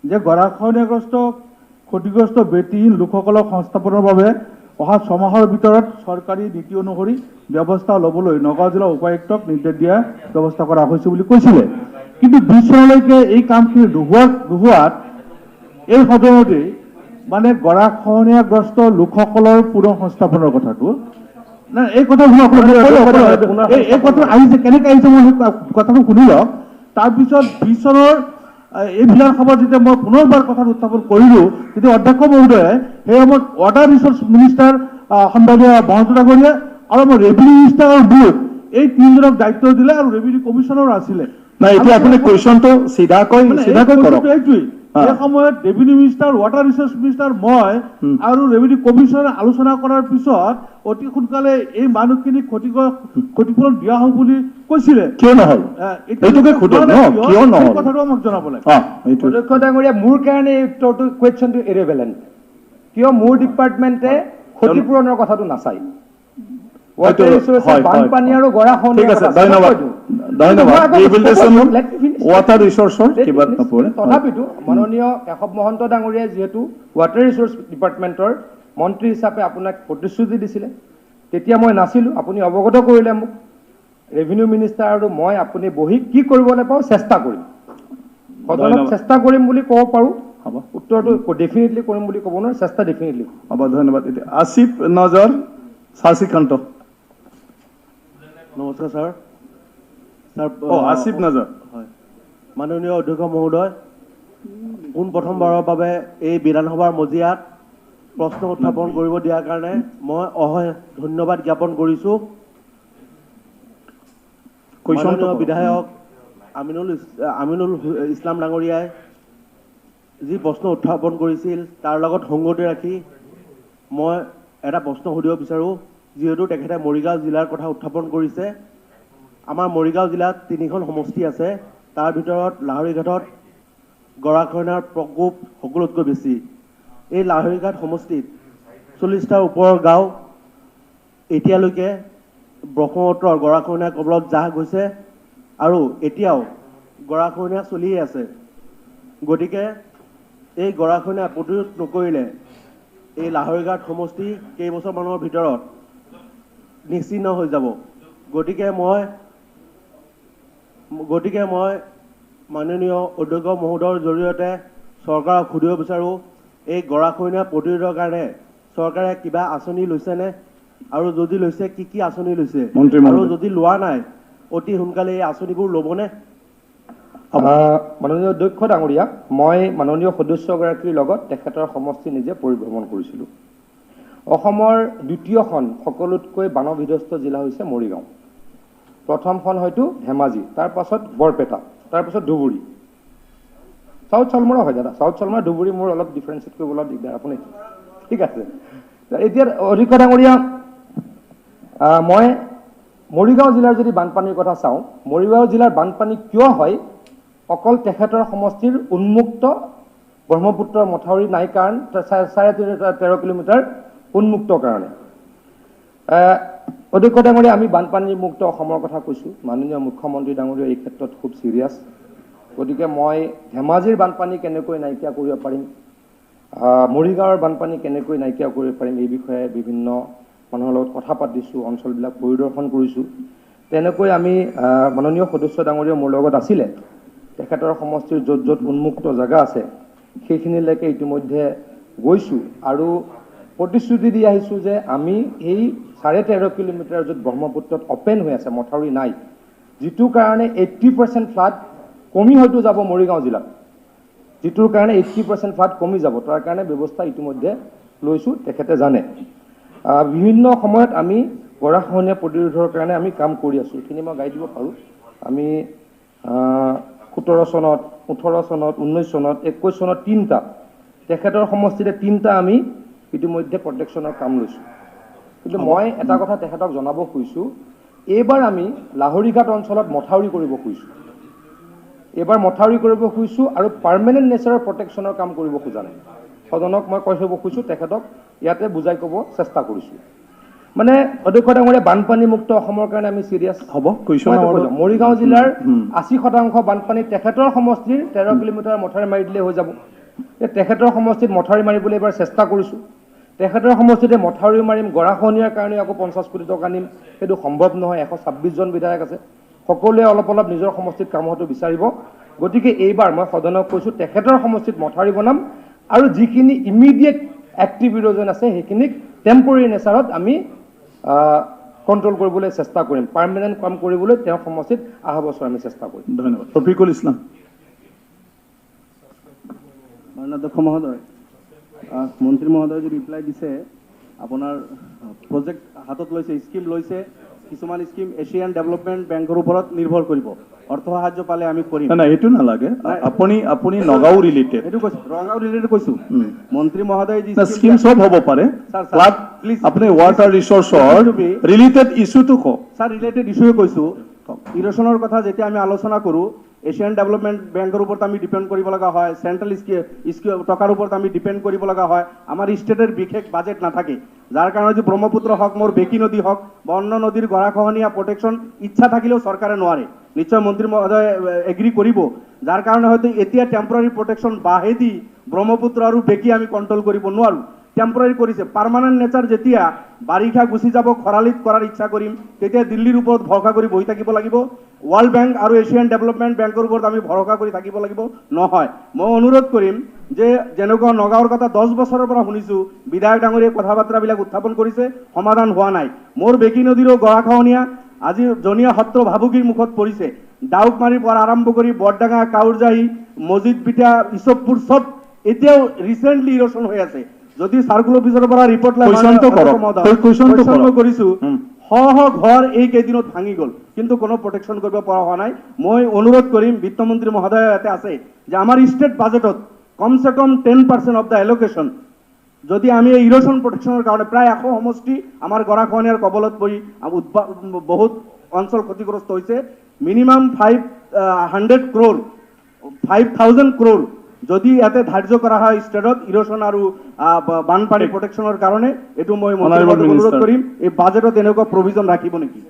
যে গৰাখহনীয়াগ্ৰস্ত ক্ষতিগ্ৰস্ত ব্যক্তিহীন লোকসকলক সংস্থাপনৰ বাবে অহা 6 মাহৰ ভিতৰত চৰকাৰী নীতি অনুসৰি ব্যৱস্থা ল'বলৈ নগাঁও জিলা উপায়ুক্তক নিৰ্দেশ দিয়া ব্যৱস্থা কৰা হৈছে বুলি কৈছিলে। কিন্তু 20 চনলৈকে এই কামখিনি নোহোৱাত এই সদনতে মানে গৰাখহনীয়াগ্ৰস্ত লোকসকলৰ পুনৰ সংস্থাপনৰ কথাটো না, এই কথাটো এই কথাটো আহিছে, কেনেকৈ আহিছে মই সেই কথাটো শুনি লওক। তাৰপিছত 20 চনৰ এই বিধানসভাত যেতিয়া মই পুনৰবাৰ কথাটো উত্থাপন কৰিলোঁ, তেতিয়া অধ্যক্ষ মহোদয়ে সেই সময়ত ৱাটাৰ ৰিচোৰ্চ মিনিষ্টাৰ সন্মানীয় মহন্ত ডাঙৰীয়া আৰু আমাৰ ৰেভিনিউ মিনিষ্টাৰৰ মোক এই 3জনক দায়িত্ব দিলে আৰু ৰেভিনিউ কমিশ্যনাৰ আছিলে। নাই, এতিয়া আপুনি কুৱেশ্যনটো চিধাকৈ কৰক। এইটোৱেই এই সময়ত revenue minister, water resource minister, মই আৰু ৰেভিনিউ কমিশ্যনাৰে আলোচনা কৰাৰ পিছত অতি সোনকালে এই মানুহখিনিক ক্ষতিপূৰণ দিয়া হ'ব বুলি কৈছিলে। কিয় নহ'ল? এইটোকে সোধক ন, কিয় নহ'ল? এই কথাটো আমাক জনাব লাগে। এইটো অধ্যক্ষ ডাঙৰীয়া, মোৰ কাৰণে এই উত্তৰটো কুৱেশ্যনটো ইৰেভেলেণ্ট। কিয় মোৰ ডিপাৰ্টমেণ্টে ক্ষতিপূৰণৰ কথাটো নাচায়। ৱাটাৰ ৰিচোৰ্চ, বানপানী আৰু গৰাখহনীয়া। ঠিক আছে, ধন্যবাদ। ৱাটাৰ ৰিচোৰ্চৰ কিবা তথাপিতো মাননীয় কেশৱ মহন্ত ডাঙৰীয়াই যিহেতু ৱাটাৰ ৰিচোৰ্চ ডিপাৰ্টমেণ্টৰ মন্ত্ৰী হিচাপে আপোনাক প্ৰতিশ্ৰুতি দিছিলে, তেতিয়া মই নাছিলোঁ, আপুনি অৱগত কৰিলে মোক। ৰেভিনিউ মিনিষ্টাৰ আৰু মই আপুনি বহি কি কৰিবলৈ পাওঁ চেষ্টা কৰিম, সদনত চেষ্টা কৰিম বুলি ক'ব পাৰোঁ। হ'ব, উত্তৰটো ডেফিনেটলি কৰিম বুলি ক'ব নোৱাৰোঁ, চেষ্টা ডেফিনেটলি। হ'ব, ধন্যবাদ। এতিয়া আসিফ নজৰ, চাচিকান্ত। নমস্কাৰ ছাৰ। আসিফ নজৰ। হয়, মাননীয় অধ্যক্ষ মহোদয়, পোনপ্ৰথমবাৰৰ বাবে এই বিধানসভাৰ মজিয়াত প্ৰশ্ন উত্থাপন কৰিব দিয়াৰ কাৰণে মই ধন্যবাদ জ্ঞাপন কৰিছোঁ। মাননীয় বিধায়ক আমিনুল ইছলাম ডাঙৰীয়াই যি প্ৰশ্ন উত্থাপন কৰিছিল তাৰ লগত সংগতি ৰাখি মই এটা প্ৰশ্ন সুধিব বিচাৰোঁ। যিহেতু তেখেতে মৰিগাঁও জিলাৰ কথা উত্থাপন কৰিছে, আমাৰ মৰিগাঁও জিলাত 3খন সমষ্টি আছে, তাৰ ভিতৰত লাহৰীঘাটত গৰাখহনীয়াৰ প্ৰকোপ সকলোতকৈ বেছি। এই লাহৰীঘাট সমষ্টিত 40টাৰ ওপৰৰ গাঁও এতিয়ালৈকে ব্ৰহ্মপুত্ৰৰ গৰাখহনীয়াৰ কবলত জাহ গৈছে আৰু এতিয়াও গৰাখহনীয়া চলিয়ে আছে। গতিকে এই গৰাখহনীয়া প্ৰতিৰোধ নকৰিলে এই লাহৰীঘাট সমষ্টি কেইবছৰমানৰ ভিতৰত নিশ্চিহ্ন হৈ যাব। গতিকে মই মাননীয় অধ্যক্ষ মহোদয়ৰ জৰিয়তে চৰকাৰক সুধিব বিচাৰোঁ, এই গৰাখহনীয়া প্ৰতিৰোধৰ কাৰণে চৰকাৰে কিবা আঁচনি লৈছেনে, আৰু যদি লৈছে কি কি আঁচনি লৈছে, আৰু যদি লোৱা নাই অতি সোনকালে এই আঁচনিবোৰ ল'বনে? মাননীয় অধ্যক্ষ ডাঙৰীয়া, মই মাননীয় সদস্যগৰাকীৰ লগত তেখেতৰ সমষ্টি নিজে পৰিভ্ৰমণ কৰিছিলোঁ। অসমৰ দ্বিতীয়খন সকলোতকৈ বানবিধ্বস্ত জিলা হৈছে মৰিগাঁও, প্ৰথমখন হয়তো ধেমাজি, তাৰ পাছত বৰপেটা, তাৰ পাছত ধুবুৰী, চাউথ চালমৰা হয় দাদা, চাউথ চালমৰা ধুবুৰী মোৰ অলপ ডিফাৰেঞ্চিয়েট কৰিবলৈ অলপ দিগদাৰ, আপুনি ঠিক আছে। এতিয়া অধিক ডাঙৰীয়া, মই মৰিগাঁও জিলাৰ যদি বানপানীৰ কথা চাওঁ, মৰিগাঁও জিলাৰ বানপানী কিয় হয়, অকল তেখেতৰ সমষ্টিৰ উন্মুক্ত ব্ৰহ্মপুত্ৰৰ মথাউৰি নাই কাৰণ 13.5 কিলোমিটাৰ উন্মুক্ত কাৰণে। অধ্যক্ষ ডাঙৰীয়া, আমি বানপানী মুক্ত অসমৰ কথা কৈছোঁ, মাননীয় মুখ্যমন্ত্ৰী ডাঙৰীয়া এই ক্ষেত্ৰত খুব চিৰিয়াছ। গতিকে মই ধেমাজিৰ বানপানী কেনেকৈ নাইকিয়া কৰিব পাৰিম, মৰিগাঁৱৰ বানপানী কেনেকৈ নাইকিয়া কৰিব পাৰিম, এই বিষয়ে বিভিন্ন মানুহৰ লগত কথা পাতিছোঁ, অঞ্চলবিলাক পৰিদৰ্শন কৰিছোঁ। তেনেকৈ আমি মাননীয় সদস্য ডাঙৰীয়া মোৰ লগত আছিলে, তেখেতৰ সমষ্টিৰ য'ত য'ত উন্মুক্ত জেগা আছে সেইখিনিলৈকে ইতিমধ্যে গৈছোঁ আৰু প্ৰতিশ্ৰুতি দি আহিছোঁ যে আমি এই 13.5 কিলোমিটাৰ য'ত ব্ৰহ্মপুত্ৰত অপেন হৈ আছে, মথাউৰি নাই, যিটোৰ কাৰণে 80% ফ্লাড কমি হয়তো যাব মৰিগাঁও জিলাত, যিটোৰ কাৰণে 80% ফ্লাড কমি যাব, তাৰ কাৰণে ব্যৱস্থা ইতিমধ্যে লৈছোঁ, তেখেতে জানে। বিভিন্ন সময়ত আমি গৰাখহনীয়া প্ৰতিৰোধৰ কাৰণে আমি কাম কৰি আছোঁ, এইখিনি মই গাই দিব পাৰোঁ। আমি 17 চনত, 18 চনত, 19 চনত, 21 চনত তিনিটা, তেখেতৰ সমষ্টিতে তিনিটা আমি ইতিমধ্যে প্ৰটেকশ্যনৰ কাম লৈছোঁ। কিন্তু মই এটা কথা তেখেতক জনাব খুজিছোঁ, এইবাৰ আমি লাহৰীঘাট অঞ্চলত মথাউৰি কৰিব খুজিছোঁ, এইবাৰ মথাউৰি কৰিব খুজিছোঁ আৰু পাৰ্মানেণ্ট নেচাৰৰ প্ৰটেকশ্যনৰ কাম কৰিব খোজা নাই। সদনক মই কৈ থ'ব খুজিছোঁ, তেখেতক ইয়াতে বুজাই ক'ব চেষ্টা কৰিছোঁ। মানে অধ্যক্ষ ডাঙৰীয়া, বানপানী মুক্ত অসমৰ কাৰণে আমি চিৰিয়াছ হ'ব। কুৱেশ্যন মৰিগাঁও জিলাৰ 80% বানপানী তেখেতৰ সমষ্টিৰ 13 কিলোমিটাৰ মথাউৰি মাৰি দিলে হৈ যাব। তেখেতৰ সমষ্টিত মথাউৰি মাৰিবলৈ এবাৰ চেষ্টা কৰিছোঁ, তেখেতৰ সমষ্টিতে মথাউৰি মাৰিম, গৰাখহনীয়াৰ কাৰণে আকৌ 50 কোটি টকা নিম, সেইটো সম্ভৱ নহয়। 126 জন বিধায়ক আছে, সকলোৱে অলপ অলপ নিজৰ সমষ্টিত কাম হোৱাটো বিচাৰিব। গতিকে এইবাৰ মই সদনক কৈছোঁ, তেখেতৰ সমষ্টিত মথাউৰি বনাম আৰু যিখিনি ইমিডিয়েট এক্টিভ ইৰোজন আছে সেইখিনিক টেম্পৰেৰী নেচাৰত আমি কণ্ট্ৰল কৰিবলৈ চেষ্টা কৰিম, পাৰ্মানেণ্ট কাম কৰিবলৈ তেওঁৰ সমষ্টিত অহা বছৰ আমি চেষ্টা কৰিম। ধন্যবাদ। ৰফিকুল ইছলাম। মাননীয় অধ্যক্ষ মহোদয়, মন্ত্ৰী মহোদয়ে যে ৰিপ্লাই দিছে, আপোনাৰ প্ৰজেক্ট হাতত লৈছে, স্কিম লৈছে, কিছুমান স্কিম এছিয়ান ডেভেলপমেণ্ট বেংকৰ ওপৰত নিৰ্ভৰ কৰিব, অৰ্থ সাহায্য পালে আমি কৰিম। নাই এইটো নালাগে, আপুনি নগাঁও ৰিলেটেড, এইটো কৈছোঁ, নগাঁও ৰিলেটেড কৈছোঁ। মন্ত্ৰী মহোদয় যি স্কিম চব হ'ব পাৰে, আপুনি ৱাটাৰ ৰিচোৰ্চৰ ৰিলেটেড ইছ্যুটো কওক। স্যাৰ, ৰিলেটেড ইছ্যুৱে কৈছোঁ। ইৰোশ্যনৰ কথা যেতিয়া আমি আলোচনা কৰোঁ, এছিয়ান ডেভেলপমেণ্ট বেংকৰ ওপৰত আমি ডিপেণ্ড কৰিব লগা হয়, চেণ্ট্ৰেল টকাৰ ওপৰত আমি ডিপেণ্ড কৰিব লগা হয়, আমাৰ ষ্টেটৰ বিশেষ বাজেট নাথাকে, যাৰ কাৰণে যে ব্ৰহ্মপুত্ৰ হওক, মোৰ বেকী নদী হওক বা অন্য নদীৰ গৰাখহনীয়া প্ৰটেকশ্যন ইচ্ছা থাকিলেও চৰকাৰে নোৱাৰে। নিশ্চয় মন্ত্ৰী মহোদয় এগ্ৰী কৰিব, যাৰ কাৰণে হয়তো এতিয়া টেম্পৰাৰী প্ৰটেকশ্যন বাহেদি ব্ৰহ্মপুত্ৰ আৰু বেকী আমি কণ্ট্ৰল কৰিব নোৱাৰোঁ, টেম্পৰাৰী কৰিছে। পাৰ্মানেণ্ট নেচাৰ যেতিয়া বাৰিষা গুচি যাব, খৰালিত কৰাৰ ইচ্ছা কৰিম, তেতিয়া দিল্লীৰ ওপৰত ভৰসা কৰি বহি থাকিব লাগিব, ৱৰ্ল্ড বেংক আৰু এছিয়ান ডেভেলপমেণ্ট বেংকৰ ওপৰত আমি ভৰসা কৰি থাকিব লাগিব নহয়। মই অনুৰোধ কৰিম যে যেনেকুৱা নগাঁৱৰ কথা 10 বছৰৰ পৰা শুনিছোঁ, বিধায়ক ডাঙৰীয়ে কথা বাৰ্তাবিলাক উত্থাপন কৰিছে, সমাধান হোৱা নাই। মোৰ বেকী নদীৰো গৰাখহনীয়া আজি জনীয়া সত্ৰ ভাবুকিৰ মুখত পৰিছে, ডাউকমাৰীৰ পৰা আৰম্ভ কৰি বৰডাঙা, কাউৰজাহী, মছজিদ পিঠা, ইছবপুৰ চব এতিয়াও ৰিচেণ্টলি ইৰোশ্যন হৈ আছে। যদি চাৰ্কুল অফিচৰ পৰা ৰিপৰ্ট কৰিছোঁ, শ ঘৰ এই কেইদিনত ভাঙি গ'ল, কিন্তু কোনো প্ৰটেকশ্যন কৰিব পৰা হোৱা নাই। মই অনুৰোধ কৰিম, বিত্তমন্ত্ৰী মহোদয় ইয়াতে আছে, যে আমাৰ ষ্টেট বাজেটত কমচে কম 10% অফ দ্য এলোকেশ্যন যদি আমি এই ইৰোশ্যন প্ৰটেকশ্যনৰ কাৰণে, প্ৰায় 100 সমষ্টি আমাৰ গৰাখহনীয়াৰ কবলত পৰি বহুত অঞ্চল ক্ষতিগ্ৰস্ত হৈছে, মিনিমাম 500 crore 5000 crore যদি ইয়াতে ধাৰ্য কৰা হয় ষ্টেটত ইৰোশ্যন আৰু বানপানী প্ৰটেকশ্যনৰ কাৰণে, এইটো মই অনুৰোধ কৰিম, এই বাজেটত এনেকুৱা প্ৰভিজন ৰাখিব নেকি?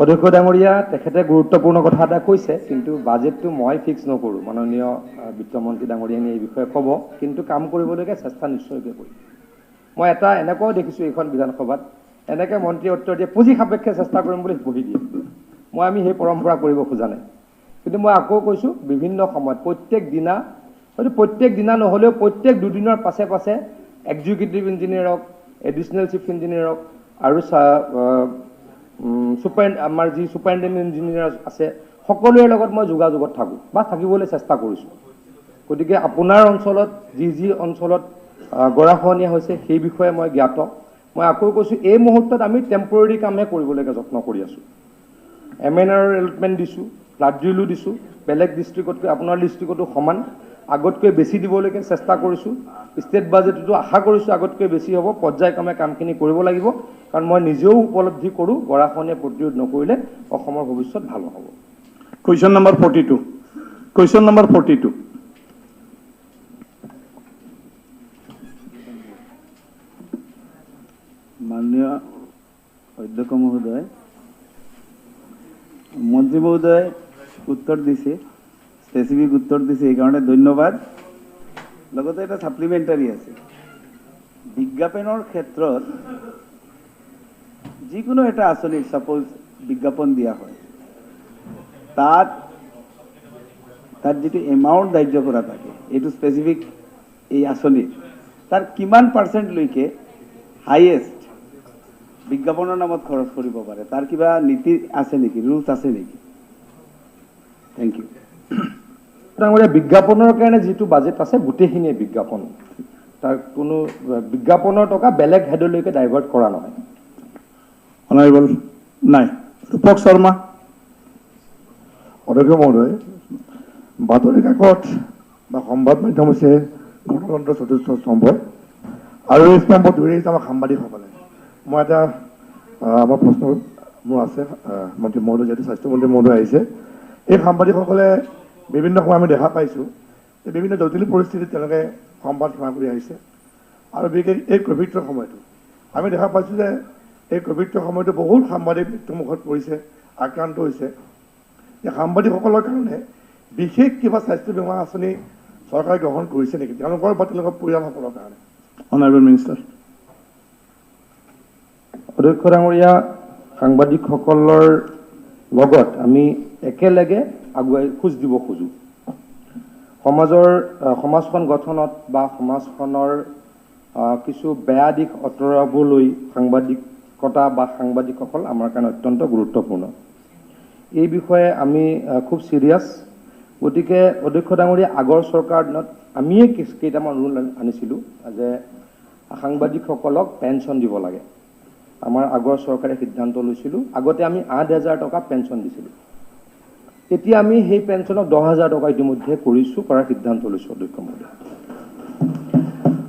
অধ্যক্ষ ডাঙৰীয়া, তেখেতে গুৰুত্বপূৰ্ণ কথা এটা কৈছে, কিন্তু বাজেটটো মই ফিক্স নকৰোঁ, মাননীয় বিত্তমন্ত্ৰী ডাঙৰীয়াই এই বিষয়ে ক'ব, কিন্তু কাম কৰিবলৈকে চেষ্টা নিশ্চয়কৈ কৰিম। মই এটা এনেকুৱাও দেখিছোঁ এইখন বিধানসভাত, এনেকৈ মন্ত্ৰীয়ে উত্তৰ দিয়ে পুঁজি সাপেক্ষে চেষ্টা কৰিম বুলি বহি দিয়ে। আমি সেই পৰম্পৰা কৰিব খোজা নাই। কিন্তু মই আকৌ কৈছোঁ, বিভিন্ন সময়ত প্ৰত্যেক দিনা, হয়তো প্ৰত্যেক দিনা নহ'লেও প্ৰত্যেক দুদিনৰ পাছে পাছে এক্সিকিউটিভ ইঞ্জিনিয়াৰক, এডিশ্যনেল চিফ ইঞ্জিনিয়াৰক আৰু আমাৰ যি ছুপাৰিণ্টেণ্ডেণ্ট ইঞ্জিনিয়াৰ আছে সকলোৰে লগত মই যোগাযোগত থাকোঁ বা থাকিবলৈ চেষ্টা কৰিছোঁ। গতিকে আপোনাৰ অঞ্চলত যি অঞ্চলত গৰাখহনীয়া হৈছে সেই বিষয়ে মই জ্ঞাত। মই আকৌ কৈছোঁ এই মুহূৰ্তত আমি টেম্পৰেৰী কামহে কৰিবলৈকে যত্ন কৰি আছোঁ। MNR এলটমেণ্ট দিছোঁ, ফ্লাড ড্ৰিলো দিছোঁ, বেলেগ ডিষ্ট্ৰিক্টতকৈ আপোনাৰ ডিষ্ট্ৰিক্টতো সমান, আগতকৈ বেছি দিবলৈকে চেষ্টা কৰিছোঁ। ষ্টেট বাজেটতো আশা কৰিছোঁ আগতকৈ বেছি হ'ব। পৰ্যায়ক্ৰমে কামখিনি কৰিব লাগিব, কাৰণ মই নিজেও উপলব্ধি কৰোঁ গৰাখহনীয়া প্ৰতিৰোধ নকৰিলে অসমৰ ভৱিষ্যত ভাল নহ'ব। Question number 42. Question number 42. মাননীয় অধ্যক্ষ মহোদয়, মন্ত্ৰী মহোদয় উত্তৰ দিছে, স্পেচিফিক উত্তৰ দিছে, এইকাৰণে ধন্যবাদ। লগতে এটা ছাপ্লিমেণ্টাৰী আছে। বিজ্ঞাপনৰ ক্ষেত্ৰত যিকোনো এটা আঁচনিৰ ছাপ'জ বিজ্ঞাপন দিয়া হয়, তাত যিটো এমাউণ্ট ধাৰ্য কৰা থাকে, এইটো স্পেচিফিক এই আঁচনিৰ, তাৰ কিমান পাৰ্চেণ্টলৈকে হাইয়েষ্ট বিজ্ঞাপনৰ নামত খৰচ কৰিব পাৰে, তাৰ কিবা নীতি আছে নেকি, ৰুলছ আছে নেকি? Thank you. ডাঙৰীয়া, বিজ্ঞাপনৰ কাৰণে যিটো বাজেট আছে গোটেইখিনিয়ে বিজ্ঞাপন, তাৰ কোনো বিজ্ঞাপনৰ টকা বেলেগ হেডলৈকে ডাইভাৰ্ট কৰা নহয়। Honorable নাই ৰূপক শৰ্মা। অধ্যক্ষ মহোদয়, বাতৰি কাকত বা সংবাদ মাধ্যম হৈছে গণতন্ত্ৰৰ চতুৰ্থ স্তম্ভ, আৰু এই স্তম্ভ ধৰি আহিছে আমাৰ সাংবাদিকসকলে। মই এটা আমাৰ প্ৰশ্ন মোৰ আছে মন্ত্ৰী মহোদয়, যিহেতু স্বাস্থ্যমন্ত্ৰী মহোদয় আহিছে। এই সাংবাদিকসকলে বিভিন্ন সময় আমি দেখা পাইছোঁ যে বিভিন্ন জটিল পৰিস্থিতিত তেওঁলোকে সংবাদ সেৱা কৰি আহিছে, আৰু বিশেষ এই ক'ভিডৰ সময়তো আমি দেখা পাইছোঁ যে এই ক'ভিডৰ সময়তো বহুত সাংবাদিক মৃত্যুমুখত পৰিছে, আক্ৰান্ত হৈছে। এই সাংবাদিকসকলৰ কাৰণে বিশেষ কিবা স্বাস্থ্য বীমা আঁচনি চৰকাৰে গ্ৰহণ কৰিছে নেকি, তেওঁলোকৰ বা তেওঁলোকৰ পৰিয়ালসকলৰ কাৰণে? Honorable Minister. অধ্যক্ষ ডাঙৰীয়া, সাংবাদিকসকলৰ লগত আমি একেলগে আগুৱাই খোজ দিব খোজোঁ। সমাজখন গঠনত বা সমাজখনৰ কিছু বেয়া দিশ আঁতৰাবলৈ সাংবাদিকতা বা সাংবাদিকসকল আমাৰ কাৰণে অত্যন্ত গুৰুত্বপূৰ্ণ। এই বিষয়ে আমি খুব চিৰিয়াছ। গতিকে অধ্যক্ষ ডাঙৰীয়া, আগৰ চৰকাৰ দিনত আমিয়ে কেইটামান ৰুল আনিছিলোঁ যে সাংবাদিকসকলক পেঞ্চন দিব লাগে। আমাৰ আগৰ চৰকাৰে সিদ্ধান্ত লৈছিলোঁ, আগতে আমি 8,000 টকা পেঞ্চন দিছিলোঁ। এতিয়া আমি সেই পেঞ্চনক 10,000 টকা ইতিমধ্যে কৰাৰ সিদ্ধান্ত লৈছোঁ।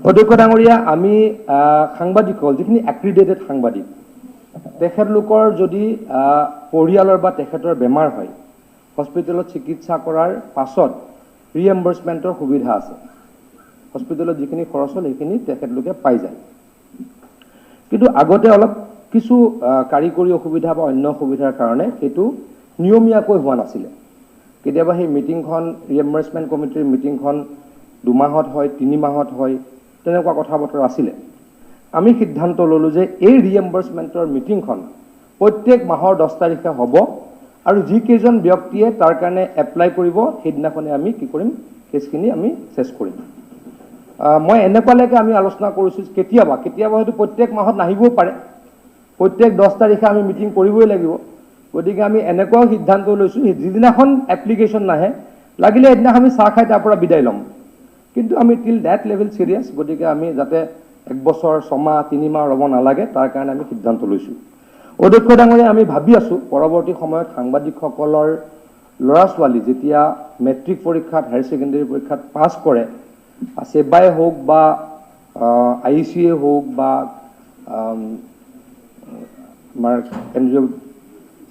অধ্যক্ষ ডাঙৰীয়া, আমি সাংবাদিকসকল যিখিনি এক্ৰিডেটেড সাংবাদিক, তেখেতলোকৰ যদি পৰিয়ালৰ বা তেখেতৰ বেমাৰ হয়, হস্পিটেলত চিকিৎসা কৰাৰ পাছত ৰিএম্বাৰ্চমেণ্টৰ সুবিধা আছে। হস্পিটেলত যিখিনি খৰচ হ'ল সেইখিনি তেখেতলোকে পাই যায়। কিন্তু আগতে অলপ কিছু কাৰিকৰী অসুবিধা বা অন্য অসুবিধাৰ কাৰণে সেইটো নিয়মীয়াকৈ হোৱা নাছিলে। কেতিয়াবা সেই মিটিংখন, ৰিএম্বাৰ্চমেণ্ট কমিটিৰ মিটিংখন 2 মাহত হয়, 3 মাহত হয়, তেনেকুৱা কথা বতৰা আছিলে। আমি সিদ্ধান্ত ল'লোঁ যে এই ৰিএম্বাৰ্চমেণ্টৰ মিটিংখন প্ৰত্যেক মাহৰ 10 তাৰিখে হ'ব, আৰু যিকেইজন ব্যক্তিয়ে তাৰ কাৰণে এপ্লাই কৰিব সেইদিনাখনে আমি কি কৰিম, কেছখিনি আমি চেছ কৰিম। মই এনেকুৱালৈকে আমি আলোচনা কৰিছোঁ, কেতিয়াবা হয়তো প্ৰত্যেক মাহত নাহিবও পাৰে, প্ৰত্যেক 10 তাৰিখে আমি মিটিং কৰিবই লাগিব। গতিকে আমি এনেকুৱাও সিদ্ধান্ত লৈছোঁ, যিদিনাখন এপ্লিকেশ্যন নাহে লাগিলে সেইদিনাখন আমি চাহ খাই তাৰ পৰা বিদায় ল'ম, কিন্তু আমি টিল ডেট লেভেল চিৰিয়াছ। গতিকে আমি যাতে 1 বছৰ, 6 মাহ, 3 মাহ ৰ'ব নালাগে, তাৰ কাৰণে আমি সিদ্ধান্ত লৈছোঁ। অধ্যক্ষ ডাঙৰীয়া, আমি ভাবি আছোঁ পৰৱৰ্তী সময়ত সাংবাদিকসকলৰ ল'ৰা ছোৱালী যেতিয়া মেট্ৰিক পৰীক্ষাত, হায়াৰ ছেকেণ্ডেৰী পৰীক্ষাত পাছ কৰে, সেবাই হওক বা ICA হওক বা আমাৰ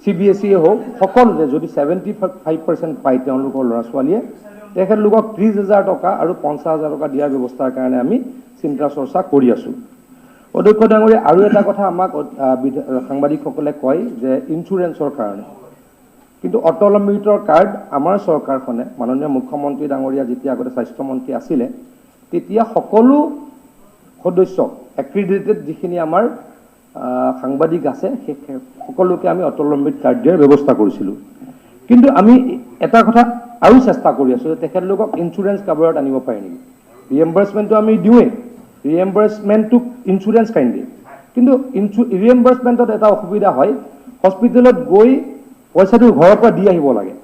CBSE হওক, সকলোতে যদি 75% পায় তেওঁলোকৰ ল'ৰা ছোৱালীয়ে, তেখেতলোকক 30,000 টকা আৰু 50,000 টকা দিয়াৰ ব্যৱস্থাৰ কাৰণে আমি চিন্তা চৰ্চা কৰি আছোঁ। অধ্যক্ষ ডাঙৰীয়া, আৰু এটা কথা আমাক সাংবাদিকসকলে কয় যে ইঞ্চুৰেঞ্চৰ কাৰণে, কিন্তু অটল অমৃতৰ কাৰ্ড আমাৰ চৰকাৰখনে, মাননীয় মুখ্যমন্ত্ৰী ডাঙৰীয়া যেতিয়া আগতে স্বাস্থ্যমন্ত্ৰী আছিলে, তেতিয়া সকলো সদস্য এক্ৰিডিটেড যিখিনি আমাৰ সাংবাদিক আছে সেই সকলোকে আমি অটল অমৃত কাৰ্ড দিয়াৰ ব্যৱস্থা কৰিছিলোঁ। কিন্তু আমি এটা কথা আৰু চেষ্টা কৰি আছোঁ যে তেখেতলোকক ইঞ্চুৰেঞ্চ কাভাৰত আনিব পাৰে নেকি। ৰিএম্বাৰ্চমেণ্টটো আমি দিওঁৱেই, ৰিএম্বাৰ্চমেণ্টটোক ইঞ্চুৰেঞ্চ কাইণ্ডে, কিন্তু ৰিএম্বাৰ্চমেণ্টত এটা অসুবিধা হয়, হস্পিটেলত গৈ পইচাটো ঘৰৰ পৰা দি আহিব লাগে,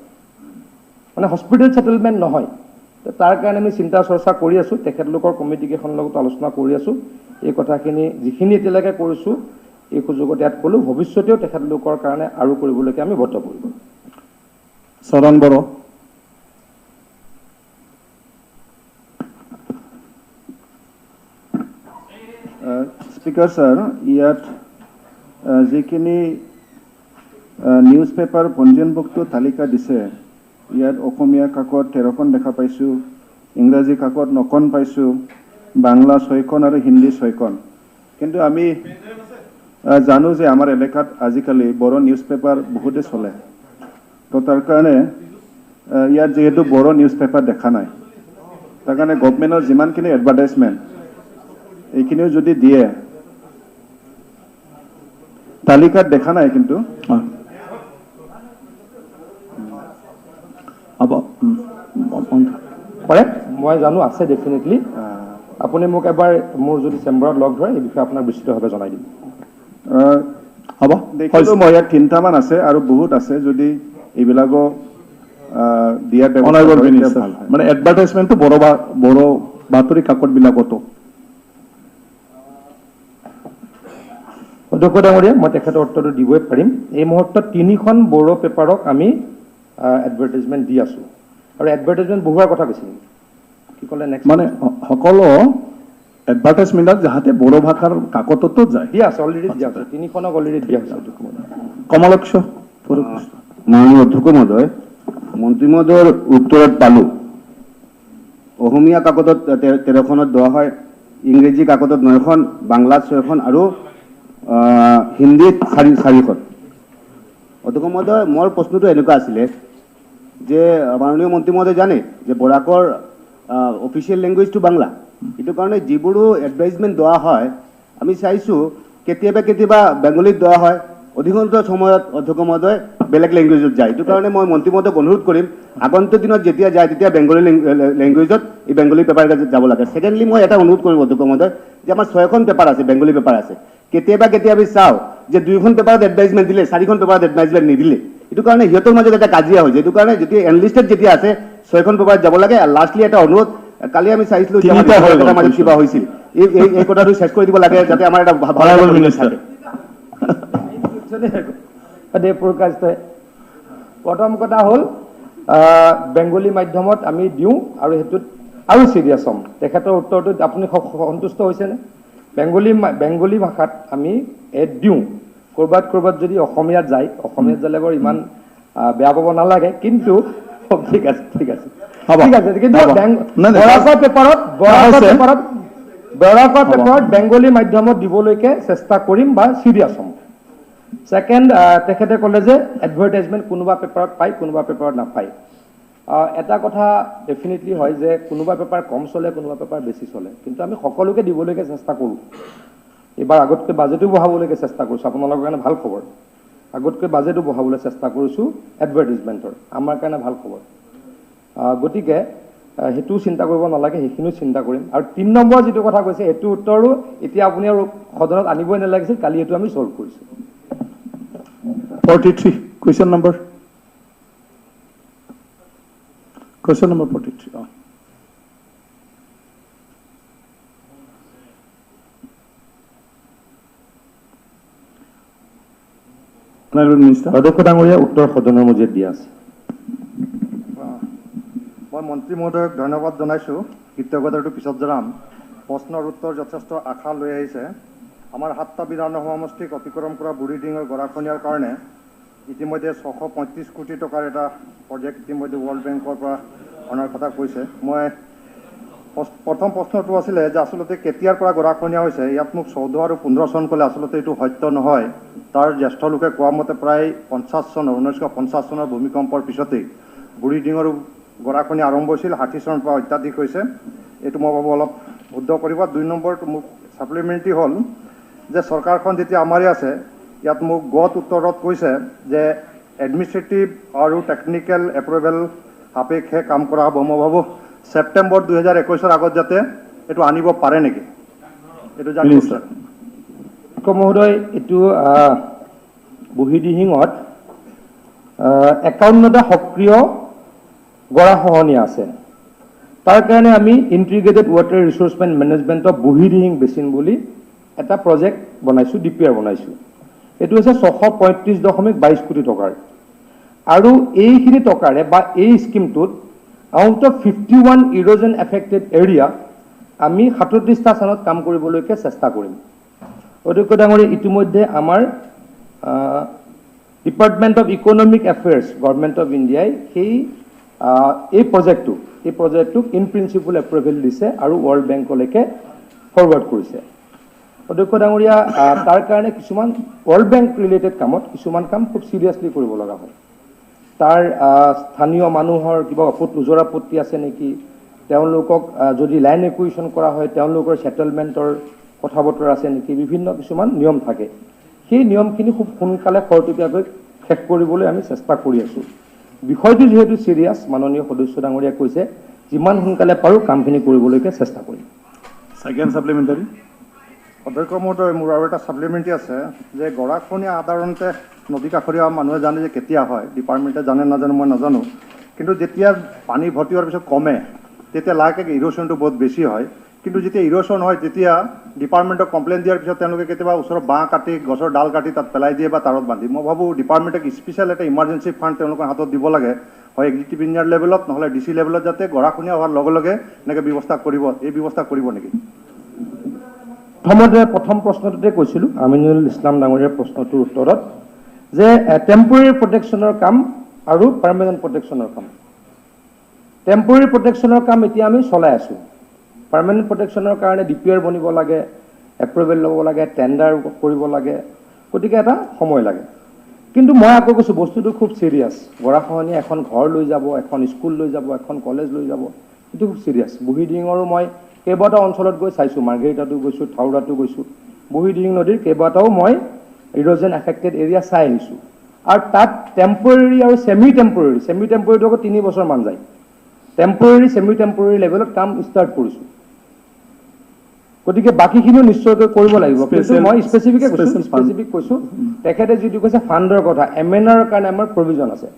মানে হস্পিটেল ছেটেলমেণ্ট নহয়। তো তাৰ কাৰণে আমি চিন্তা চৰ্চা কৰি আছোঁ, তেখেতলোকৰ কমিটিকেইখনৰ লগত আলোচনা কৰি আছোঁ। এই কথাখিনি যিখিনি এতিয়ালৈকে কৰিছোঁ এই সুযোগত ইয়াত ক'লোঁ, ভৱিষ্যতেও তেখেতলোকৰ কাৰণে আৰু কৰিবলৈকে আমি বদ্ধপৰিকৰ। চৰণ বড়ো। স্পীকাৰ ছাৰ, ইয়াত যিখিনি নিউজ পেপাৰ পঞ্জীয়নভুক্ত তালিকা দিছে, ইয়াত অসমীয়া কাকত 13খন দেখা পাইছোঁ, ইংৰাজী কাকত 9খন পাইছোঁ, বাংলা 6খন আৰু হিন্দী 6খন। কিন্তু আমি জানো যে আমাৰ এলেকাত আজিকালি বড়ো নিউজ পেপাৰ বহুতে চলে। তো তাৰ কাৰণে ইয়াত যিহেতু বড়ো নিউজ পেপাৰ দেখা নাই, তাৰ কাৰণে গভমেণ্টৰ যিমানখিনি এডভাৰটাইজমেণ্ট এইখিনিও যদি দিয়ে, তালিকাত দেখা নাই কিন্তু। হ'ব কৰে, মই জানো আছে ডেফিনেটলি। আপুনি মোক এবাৰ মোৰ যদি চেম্বাৰত লগ ধৰে এই বিষয়ে আপোনাক বিস্তৃতভাৱে জনাই দিম। হ'ব দেখিলোঁ মই ইয়াত 3টামান আছে আৰু বহুত আছে, যদি এইবিলাকো দিয়াৰ অনাৰেবল ব্যৱস্থা মিনিষ্টাৰ, ভাল হয়। মানে এডভাৰটাইজমেণ্টটো বড়ো বাতৰি কাকতবিলাকতো। অধ্যক্ষ ডাঙৰীয়া, মই তেখেতৰ উত্তৰটো দিবই পাৰিম। এই মুহূৰ্তত 3খন বড়ো পেপাৰক আমি এডভাৰটাইজমেণ্ট দি আছোঁ, আৰু এডভাৰটাইজমেণ্ট বহুৱাৰ কথা কৈছিল। কি ক'লে নেক্সট? মানে সকলো এডভাৰটাইজমেণ্টত যাতে বড়ো ভাষাৰ কাকততো যায়। দিয়া আছে, অলৰেডি দিয়া আছে, 3খনক অলৰেডি দিয়া হৈছে। কমলক্ষ মাননীয় অধ্যক্ষ মহোদয়, মন্ত্ৰী মহোদয়ৰ উত্তৰত পালোঁ অসমীয়া কাকতত 13খনত দিয়া হয়, ইংৰাজী কাকতত 9খন, বাংলাত 6খন আৰু হিন্দীত 4খন। অধ্যক্ষ মহোদয়, মোৰ প্ৰশ্নটো এনেকুৱা আছিলে যে মাননীয় মন্ত্ৰী মহোদয় জানে যে বৰাকৰ অফিচিয়েল লেংগুৱেজটো বাংলা, সেইটো কাৰণে যিবোৰো এডভাইজমেণ্ট দিয়া হয় আমি চাইছোঁ কেতিয়াবা বেংগলীত দিয়া হয়, অধিকাংশ সময়ত অধ্যক্ষ মহোদয় বেলেগ লেংগুৱেজত যায়। এইটো কাৰণে মই মন্ত্ৰী মহোদয়ক অনুৰোধ কৰিম আগন্তুক দিনত যেতিয়া যায় তেতিয়া বেংগলী লেংগুৱেজত এই বেংগলী পেপাৰ যাব লাগে। ছেকেণ্ডলি মই এটা অনুৰোধ কৰিম অধ্যক্ষ মহোদয় যে আমাৰ 6খন পেপাৰ আছে, বেংগলী পেপাৰ আছে, কেতিয়াবা আমি চাওঁ যে 2খন পেপাৰত এডভাইজমেণ্ট দিলে, 4খন পেপাৰত এডভাইজমেণ্ট নিদিলে। এইটো কাৰণে সিহঁতৰ মাজত এটা কাজিয়া হৈছে। এইটো কাৰণে যেতিয়া এনলিষ্টেড যেতিয়া আছে 6খন পেপাৰত যাব লাগে। আৰু লাষ্টলি এটা অনুৰোধ, কালি আমি চাইছিলোঁ মাজত কিবা হৈছিল, এই কথাটো চেছ কৰি দিব লাগে যাতে আমাৰ এটা অনাৰেবল মিনিষ্টাৰ। দেৱপ্ৰকাশ, প্ৰথম কথা হ'ল বেংগলী মাধ্যমত আমি দিওঁ আৰু সেইটোত আৰু চিৰিয়াছ হ'ম। তেখেতৰ উত্তৰটোত আপুনি সন্তুষ্ট হৈছেনে? বেংগলী ভাষাত আমি এড দিওঁ, ক'ৰবাত যদি অসমীয়াত যায়, অসমীয়াত যালে বাৰু ইমান বেয়া পাব নালাগে, কিন্তু ঠিক আছে কিন্তু বৰাকৰ পেপাৰত বেংগলী মাধ্যমত দিবলৈকে চেষ্টা কৰিম বা চিৰিয়াছ হ'ম। ছেকেণ্ড, তেখেতে ক'লে যে এডভাৰটাইজমেণ্ট কোনোবা পেপাৰত পায়, কোনোবা পেপাৰত নাপায়। এটা কথা ডেফিনেটলি হয় যে কোনোবা পেপাৰ কম চলে, কোনোবা পেপাৰ বেছি চলে, কিন্তু আমি সকলোকে দিবলৈকে চেষ্টা কৰোঁ। এইবাৰ আগতকৈ বাজেটো বঢ়াবলৈকে চেষ্টা কৰিছোঁ, আপোনালোকৰ কাৰণে ভাল খবৰ। আগতকৈ বাজেটো বঢ়াবলৈ চেষ্টা কৰিছোঁ এডভাৰটাইজমেণ্টৰ, আমাৰ কাৰণে ভাল খবৰ। গতিকে সেইটোও চিন্তা কৰিব নালাগে, সেইখিনিও চিন্তা কৰিম। আৰু 3 নম্বৰ যিটো কথা কৈছে সেইটো উত্তৰো এতিয়া আপুনি আৰু সদনত আনিবই নালাগিছিল, কালি এইটো আমি ছল্ভ কৰিছোঁ। 43, question number 43. Honorable Minister. অধ্যক্ষ ডাঙৰীয়া, উত্তৰ সদনৰ মজিয়াত দিয়া আছে। মই মন্ত্ৰী মহোদয়ক ধন্যবাদ জনাইছোঁ, কৃতজ্ঞতাটো পিছত জনাম। প্ৰশ্নৰ উত্তৰ যথেষ্ট আশা লৈ আহিছে। আমাৰ 7টা বিধানসভা সমষ্টিক অতিক্ৰম কৰা বুঢ়ীডিঙৰ গৰাখহনীয়াৰ কাৰণে ইতিমধ্যে 635 কোটি টকাৰ এটা প্ৰজেক্ট ইতিমধ্যে ৱৰ্ল্ড বেংকৰ পৰা অনাৰ কথা কৈছে। মই প্ৰথম প্ৰশ্নটো আছিলে যে আচলতে কেতিয়াৰ পৰা গৰাখহনীয়া হৈছে। ইয়াত মোক 14 আৰু 15 চন ক'লে, আচলতে এইটো সত্য নহয়। তাৰ জ্যেষ্ঠ লোকে কোৱা মতে প্ৰায় 1950 চনৰ ভূমিকম্পৰ পিছতেই বুঢ়ীডিঙৰ গৰাখহনীয়া আৰম্ভ হৈছিল, 60 চনৰ পৰা অত্যাধিক হৈছে। এইটো মই ভাবোঁ অলপ শুদ্ধ কৰিব। 2 নম্বৰটো মোক ছাপ্লিমেণ্টাৰী হ'ল যে চৰকাৰখন যেতিয়া আমাৰে আছে, ইয়াত মোক গত উত্তৰত কৈছে যে এডমিনিষ্ট্ৰেটিভ আৰু টেকনিকেল এপ্ৰুভেল সাপেক্ষে কাম কৰা হ'ব। মই ভাবোঁ ছেপ্টেম্বৰ 2021 আগত যাতে এইটো আনিব পাৰে নেকি, এইটো জানিব বিচাৰোঁ। মহোদয়, এইটো বুঢ়ীদিহিঙত 51টা সক্ৰিয় গৰাখহনীয়া আছে। তাৰ কাৰণে আমি ইণ্টিগ্ৰেটেড ৱাটাৰ ৰিচোৰ্চমেণ্ট মেনেজমেণ্টৰ বুহিদিহিং বেচিন বুলি এটা প্ৰজেক্ট বনাইছোঁ, DPR বনাইছোঁ। এইটো হৈছে 635.22 কোটি টকাৰ। আৰু এইখিনি টকাৰে বা এই স্কিমটোত আউট অফ 51 ইৰোজন এফেক্টেড এৰিয়া আমি 37টা স্থানত কাম কৰিবলৈকে চেষ্টা কৰিম। অধ্যক্ষ ডাঙৰীয়া, ইতিমধ্যে আমাৰ department of economic affairs government of ইণ্ডিয়াই এই প্ৰজেক্টটোক ইন প্ৰিন্সিপল এপ্ৰুভেল দিছে আৰু ৱৰ্ল্ড বেংকলৈকে ফৰৱাৰ্ড কৰিছে। অধ্যক্ষ ডাঙৰীয়া, তাৰ কাৰণে কিছুমান ৱৰ্ল্ড বেংক ৰিলেটেড কামত কিছুমান কাম খুব চিৰিয়াছলি কৰিব লগা হয়। তাৰ স্থানীয় মানুহৰ কিবা ওজৰ আপত্তি আছে নেকি, তেওঁলোকক যদি লেণ্ড একুইজিশ্যন কৰা হয় তেওঁলোকৰ ছেটেলমেণ্টৰ কথা বতৰা আছে নেকি, বিভিন্ন কিছুমান নিয়ম থাকে। সেই নিয়মখিনি খুব সোনকালে খৰতকীয়াকৈ শেষ কৰিবলৈ আমি চেষ্টা কৰি আছোঁ। বিষয়টো যিহেতু চিৰিয়াছ, মাননীয় সদস্য ডাঙৰীয়াই কৈছে যিমান সোনকালে পাৰোঁ কামখিনি কৰিবলৈকে চেষ্টা কৰিম। সেকেন্ড সাপ্লিমেন্টাৰি। অধ্যক্ষ মহোদয়, মোৰ আৰু এটা ছাপ্লিমেণ্টৰী আছে যে গৰাখহনীয়া সাধাৰণতে নদী কাষৰীয়া মানুহে জানে যে কেতিয়া হয়, ডিপাৰ্টমেণ্টে জানে নাজানো মই নাজানো, কিন্তু যেতিয়া পানী ভৰ্তি হোৱাৰ পিছত কমে তেতিয়া লাহেকৈ ইৰোশ্যনটো বহুত বেছি হয়। কিন্তু যেতিয়া ইৰোশ্যন হয় তেতিয়া ডিপাৰ্টমেণ্টক কমপ্লেইন দিয়াৰ পিছত তেওঁলোকে কেতিয়াবা ওচৰৰ বাঁহ কাটি গছৰ ডাল কাটি তাত পেলাই দিয়ে বা তাঁৰত বান্ধি। মই ভাবোঁ ডিপাৰ্টমেণ্টক স্পেচিয়েল এটা ইমাৰ্জেঞ্চি ফাণ্ড তেওঁলোকৰ হাতত দিব লাগে, হয় এক্সিকিউটিভ ইঞ্জিনিয়াৰ লেভেলত নহ'লে DC লেভেলত, যাতে গৰাখহনীয়া হোৱাৰ লগে লগে এনেকৈ ব্যৱস্থা কৰিব। এই ব্যৱস্থা কৰিব নেকি? প্ৰথম প্ৰশ্নটোতে কৈছিলোঁ আমিনুল ইছলাম ডাঙৰীয়াৰ প্ৰশ্নটোৰ উত্তৰত যে টেম্পৰেৰী প্ৰটেকশ্যনৰ কাম আৰু পাৰ্মানেণ্ট প্ৰটেকশ্যনৰ কাম। টেম্পৰেৰী প্ৰটেকশ্যনৰ কাম এতিয়া আমি চলাই আছোঁ। পাৰ্মানেণ্ট প্ৰটেকশ্যনৰ কাৰণে DPR বনিব লাগে, এপ্ৰুভেল ল'ব লাগে, টেণ্ডাৰ কৰিব লাগে, গতিকে এটা সময় লাগে। কিন্তু মই আকৌ কৈছোঁ বস্তুটো খুব চিৰিয়াছ। গৰাখহনীয়া এখন ঘৰ লৈ যাব, এখন স্কুল লৈ যাব, এখন কলেজ লৈ যাব, এইটো খুব চিৰিয়াছ। বুহিদিহিঙৰো মই কেইবাটাও অঞ্চলত গৈ চাইছোঁ, মাৰ্ঘেৰিটাতো গৈছোঁ, থাউৰাতো গৈছোঁ। বুহিদিহিং নদীৰ কেইবাটাও মই ইৰোজন এফেক্টেড এৰিয়া চাই আহিছোঁ। আৰু তাত টেম্পৰেৰী আৰু ছেমি টেম্পৰেৰীটো আকৌ 3 বছৰমান যায়। টেম্পৰেৰী ছেমি টেম্পৰেৰী লেভেলত কাম ষ্টাৰ্ট কৰিছোঁ। গতিকে বাকীখিনিও নিশ্চয়কৈ কৰিব লাগিব। কিন্তু মই স্পেচিফিক কৈছোঁ, তেখেতে যিটো কৈছে ফাণ্ডৰ কথা, MNR কাৰণে আমাৰ প্ৰভিজন আছে।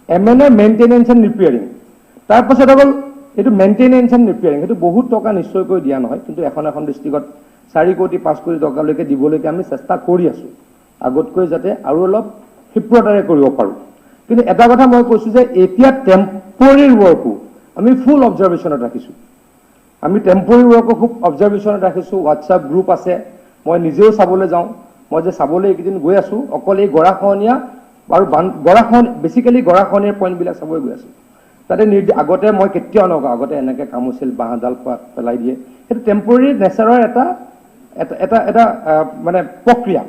MNR মেইনটেনেঞ্চ এণ্ড ৰিপেয়াৰিং, তাৰপাছত অকল এইটো মেইনটেনেঞ্চ এণ্ড ৰিপেয়াৰিং, সেইটো বহুত টকা নিশ্চয়কৈ দিয়া নহয়, কিন্তু এখন ডিষ্ট্ৰিক্টত 4 কোটি 5 কোটি টকালৈকে দিবলৈকে আমি চেষ্টা কৰি আছোঁ, আগতকৈ যাতে আৰু অলপ ক্ষিপ্ৰতাৰে কৰিব পাৰোঁ। কিন্তু এটা কথা মই কৈছোঁ যে এতিয়া টেম্পৰেৰী ৱৰ্কো আমি ফুল অবজাৰ্ভেশ্যনত ৰাখিছোঁ। আমি টেম্পৰেৰী ৱৰ্কো খুব অবজাৰ্ভেশ্যনত ৰাখিছোঁ। হোৱাটছআপ গ্ৰুপ আছে, মই নিজেও চাবলৈ যাওঁ। মই যে চাবলৈ এইকেইদিন গৈ আছোঁ, অকল এই গৰাখহনীয়া আৰু বেচিকেলি গৰাখহনীয়াৰ পইণ্টবিলাক চাবলৈ গৈ আছোঁ। তাতে আগতে মই কেতিয়াও নকওঁ, আগতে এনেকৈ কাম হৈছিল, বাঁহডাল পেলাই দিয়ে, সেইটো টেম্পৰেৰী নেচাৰৰ এটা মানে প্ৰক্ৰিয়া।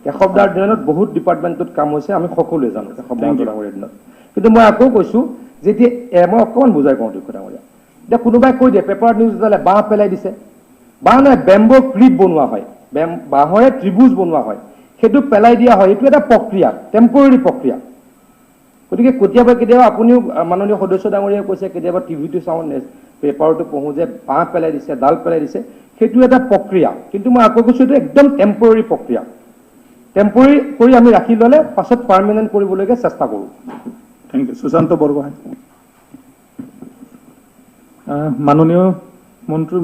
কেশৱদাৰ দিনত বহুত ডিপাৰ্টমেণ্টত কাম হৈছে, আমি সকলোৱে জানো কেশৱদাৰ ডাঙৰীয়াৰ দিনত। কিন্তু মই আকৌ কৈছোঁ, যেতিয়া মই অকণমান বুজাই কওঁ অধ্যক্ষ ডাঙৰীয়া, এতিয়া কোনোবাই কৈ দিয়ে পেপাৰত নিউজ দিলে বাঁহ পেলাই দিছে, বাঁহ নহয় বেম্বো ক্লিপ বনোৱা হয়, বাঁহৰে ত্ৰিভুজ বনোৱা হয়, সেইটো পেলাই দিয়া হয়। এইটো এটা প্ৰক্ৰিয়া, টেম্পৰেৰী প্ৰক্ৰিয়া। গতিকে কেতিয়াবা আপুনিও মাননীয় সদস্য ডাঙৰীয়াই কৈছে, কেতিয়াবা টিভিটো চাওঁ, পেপাৰটো পঢ়োঁ যে বাঁহ পেলাই দিছে, ডাল পেলাই দিছে, সেইটো এটা প্ৰক্ৰিয়া। কিন্তু মই আকৌ কৈছোঁ এইটো একদম টেম্পৰেৰী প্ৰক্ৰিয়া। টেম্পৰেৰী কৰি আমি ৰাখি ল'লে পাছত পাৰ্মানেণ্ট কৰিবলৈকে চেষ্টা কৰোঁ। Thank you. সুশান্ত বৰগোহাঁই। মাননীয় মন্ত্ৰী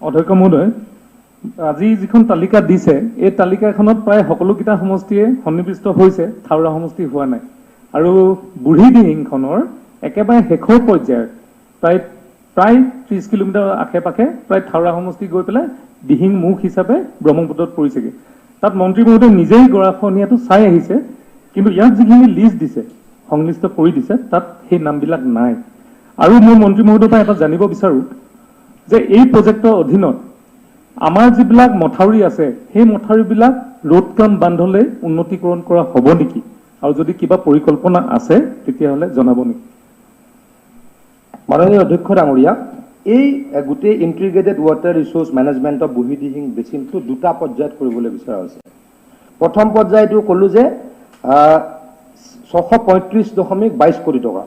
অধ্যক্ষ মহোদয়, আজি যিখন তালিকা দিছে এই তালিকাখনত প্ৰায় সকলোকেইটা সমষ্টিয়ে সন্নিৱিষ্ট হৈছে, থাউৰা সমষ্টি হোৱা নাই। আৰু বুঢ়ীদিহিংখনৰ একেবাৰে শেষৰ পৰ্যায়ত প্ৰায় 30 কিলোমিটাৰ আশে পাশে প্ৰায় থাউৰা সমষ্টি গৈ পেলাই দিহিং মুখ হিচাপে ব্ৰহ্মপুত্ৰত পৰিছেগৈ। তাত মন্ত্ৰী মহোদয় নিজেই গৰাখহনীয়াটো চাই আহিছে, কিন্তু ইয়াত যিখিনি লিষ্ট দিছে, সংলিষ্ট কৰি দিছে, তাত সেই নামবিলাক নাই। আৰু মই মন্ত্ৰী মহোদয়ৰ পৰা এটা জানিব বিচাৰোঁ যে এই প্ৰজেক্টৰ অধীনত আমাৰ যিবিলাক মথাউৰি আছে সেই মথাউৰিবিলাক ৰোড কাম বান্ধলে উন্নতিকৰণ কৰা হ'ব নেকি, আৰু যদি কিবা পৰিকল্পনা আছে তেতিয়াহ'লে জনাব নেকি? মাননীয় অধ্যক্ষ ডাঙৰীয়া, এই গোটেই ইণ্টিগ্ৰেটেড ৱাটাৰ ৰিচোৰ্চ মেনেজমেণ্টৰ বুঢ়ীদিহিং বেচিনটো 2টা পৰ্যায়ত কৰিবলৈ বিচৰা হৈছে। প্ৰথম পৰ্যায়টো ক'লোঁ যে 635.22 কোটি টকা,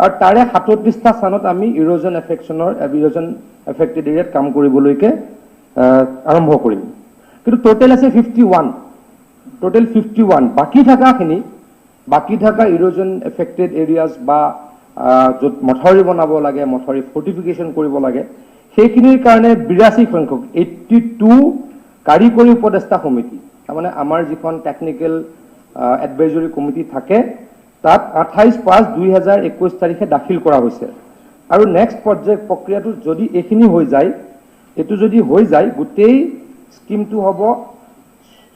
আৰু তাৰে 37টা স্থানত আমি ইৰোজন এফেক্টেড এৰিয়াত কাম কৰিবলৈকে আৰম্ভ কৰিম। কিন্তু টোটেল আছে 51। বাকী থকা ইৰোজন এফেক্টেড এৰিয়াজ বা য'ত মথাউৰি বনাব লাগে, মথাউৰি ফৰ্টিফিকেশ্যন কৰিব লাগে, সেইখিনিৰ কাৰণে 82 সংখ্যক 82 কাৰিকৰী উপদেষ্টা সমিতি, তাৰমানে আমাৰ যিখন টেকনিকেল এডভাইজৰী কমিটি থাকে, তাত 28/5/2021 তাৰিখে দাখিল কৰা হৈছে। আৰু নেক্সট প্ৰক্ৰিয়াটো যদি এইখিনি হৈ যায়, এইটো যদি হৈ যায়, গোটেই স্কিমটো হ'ব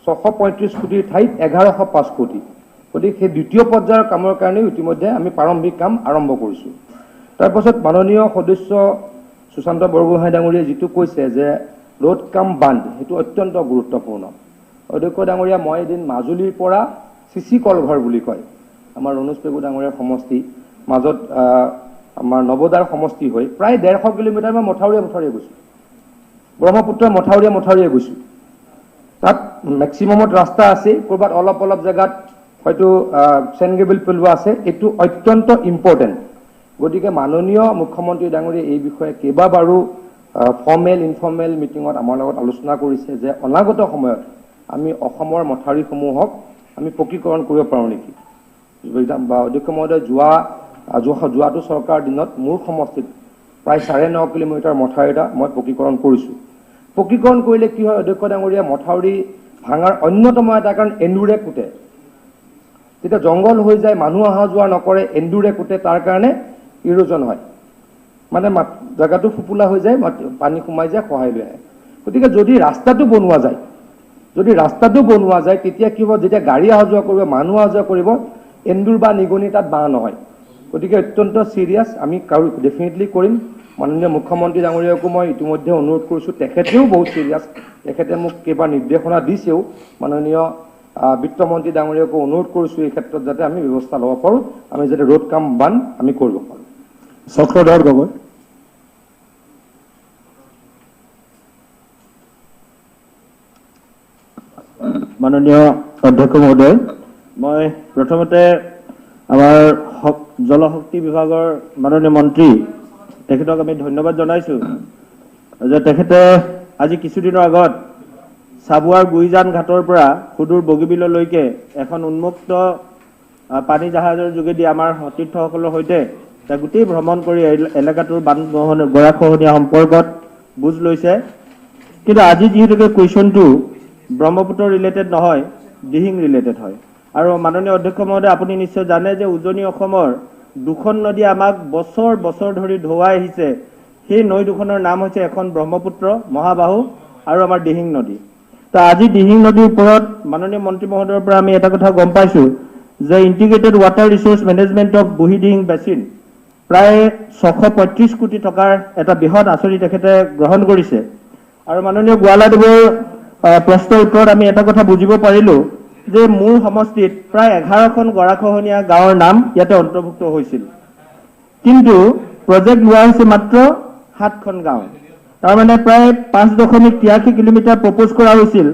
635 কোটিৰ ঠাইত 1105 কোটি। গতিকে সেই দ্বিতীয় পৰ্যায়ৰ কামৰ কাৰণে ইতিমধ্যে আমি প্ৰাৰম্ভিক কাম আৰম্ভ কৰিছোঁ। তাৰপাছত মাননীয় সদস্য সুশান্ত বৰগোহাঁই ডাঙৰীয়াই যিটো কৈছে যে ৰোড কাম বান্ধ, সেইটো অত্যন্ত গুৰুত্বপূৰ্ণ। অধ্যক্ষ ডাঙৰীয়া, মই এদিন মাজুলীৰ পৰা চিচি কলঘৰ বুলি কয়, আমাৰ ৰণোজ পেগু ডাঙৰীয়াৰ সমষ্টি, মাজত আমাৰ নৱদাৰ সমষ্টি হৈ প্ৰায় 150 কিলোমিটাৰ মই মথাউৰিয়ে গৈছোঁ, ব্ৰহ্মপুত্ৰৰ মথাউৰিয়ে গৈছোঁ। তাত মেক্সিমামত ৰাস্তা আছে, ক'ৰবাত অলপ অলপ জেগাত হয়তো চেনগেবিল পেলোৱা আছে। এইটো অত্যন্ত ইম্পৰ্টেণ্ট। গতিকে মাননীয় মুখ্যমন্ত্ৰী ডাঙৰীয়াই এই বিষয়ে কেইবাবাৰো ফৰ্মেল ইনফৰ্মেল মিটিঙত আমাৰ লগত আলোচনা কৰিছে যে অনাগত সময়ত আমি অসমৰ মথাউৰিসমূহক আমি পকীকৰণ কৰিব পাৰোঁ নেকি। বা অধ্যক্ষ মহোদয়, যোৱাটো চৰকাৰৰ দিনত মোৰ সমষ্টিত প্ৰায় 9.5 কিলোমিটাৰ মথাউৰি এটা মই পকীকৰণ কৰিছোঁ। পকীকৰণ কৰিলে কি হয় অধ্যক্ষ ডাঙৰীয়া, মথাউৰি ভাঙাৰ অন্যতম এটা কাৰণ এন্দুৰে কুটে। যেতিয়া জংঘল হৈ যায়, মানুহ অহা যোৱা নকৰে, এন্দুৰে কুটে, তাৰ কাৰণে ইৰোজন হয়, মানে জেগাটো ফোপোলা হৈ যায়, পানী সোমাই যায়, খহাই লৈ আহে। গতিকে যদি ৰাস্তাটো বনোৱা যায়, তেতিয়া কি হ'ব, যেতিয়া গাড়ী অহা যোৱা কৰিব, মানুহ অহা যোৱা কৰিব, এন্দুৰ বা নিগনি তাত বাঁহ নহয়। গতিকে অত্যন্ত চিৰিয়াছ, আমি ডেফিনেটলি কৰিম। মাননীয় মুখ্যমন্ত্ৰী ডাঙৰীয়াকো মই ইতিমধ্যে অনুৰোধ কৰিছোঁ, তেখেতেও বহুত চিৰিয়াছ, তেখেতে মোক কেইবাৰ নিৰ্দেশনা দিছেও। মাননীয় বিত্তমন্ত্ৰী ডাঙৰীয়াকো অনুৰোধ কৰিছোঁ এই ক্ষেত্ৰত যাতে আমি ব্যৱস্থা ল'ব পাৰোঁ, আমি যাতে ৰোড কাম বান্ধ আমি কৰিব পাৰোঁ। চক্ৰধৰ গগৈ। মাননীয় অধ্যক্ষ মহোদয়, মই প্ৰথমতে আমাৰ জলশক্তি বিভাগৰ মাননীয় মন্ত্ৰী তেখেতক আমি ধন্যবাদ জনাইছোঁ যে তেখেতে আজি কিছুদিনৰ আগত চাবুৱাৰ গুইজান ঘাটৰ পৰা সুদূৰ বগীবিললৈকে এখন উন্মুক্ত পানী জাহাজৰ যোগেদি আমাৰ সতীৰ্থসকলৰ সৈতে গোটেই ভ্ৰমণ কৰি এলেকাটোৰ গৰাখহনীয়া সম্পৰ্কত বুজ লৈছে। কিন্তু আজি যিহেতুকে কুৱেশ্যনটো ব্ৰহ্মপুত্ৰ ৰিলেটেড নহয়, দিহিং ৰিলেটেড হয়। আৰু মাননীয় অধ্যক্ষ মহোদয়, আপুনি নিশ্চয় জানে যে উজনি অসমৰ দুখন নদী আমাক বছৰ বছৰ ধৰি ধুৱাই আহিছে। সেই নৈ দুখনৰ নাম হৈছে এখন ব্ৰহ্মপুত্ৰ, মহাবাহু আৰু আমাৰ দিহিং নদী। তো আজি দিহিং নদীৰ ওপৰত মাননীয় মন্ত্ৰী মহোদয়ৰ পৰা আমি এটা কথা গম পাইছোঁ যে integrated water resource management of বুঢ়ী দিহিং বেচিন প্ৰায় 635 কোটি টকাৰ এটা বৃহৎ আঁচনি তেখেতে গ্ৰহণ কৰিছে। আৰু মাননীয় গোৱালাদেৱৰ প্ৰশ্নৰ উত্তৰত আমি এটা কথা বুজিব পাৰিলোঁ যে মোৰ সমষ্টিত প্ৰায় 11খন গৰাখহনীয়া গাঁৱৰ নাম ইয়াতে অন্তৰ্ভুক্ত হৈছিল, কিন্তু প্ৰজেক্ট লোৱা হৈছে মাত্ৰ 7খন গাঁও। তাৰমানে প্ৰায় 5.83 কিলোমিটাৰ প্ৰপ'জ কৰা হৈছিল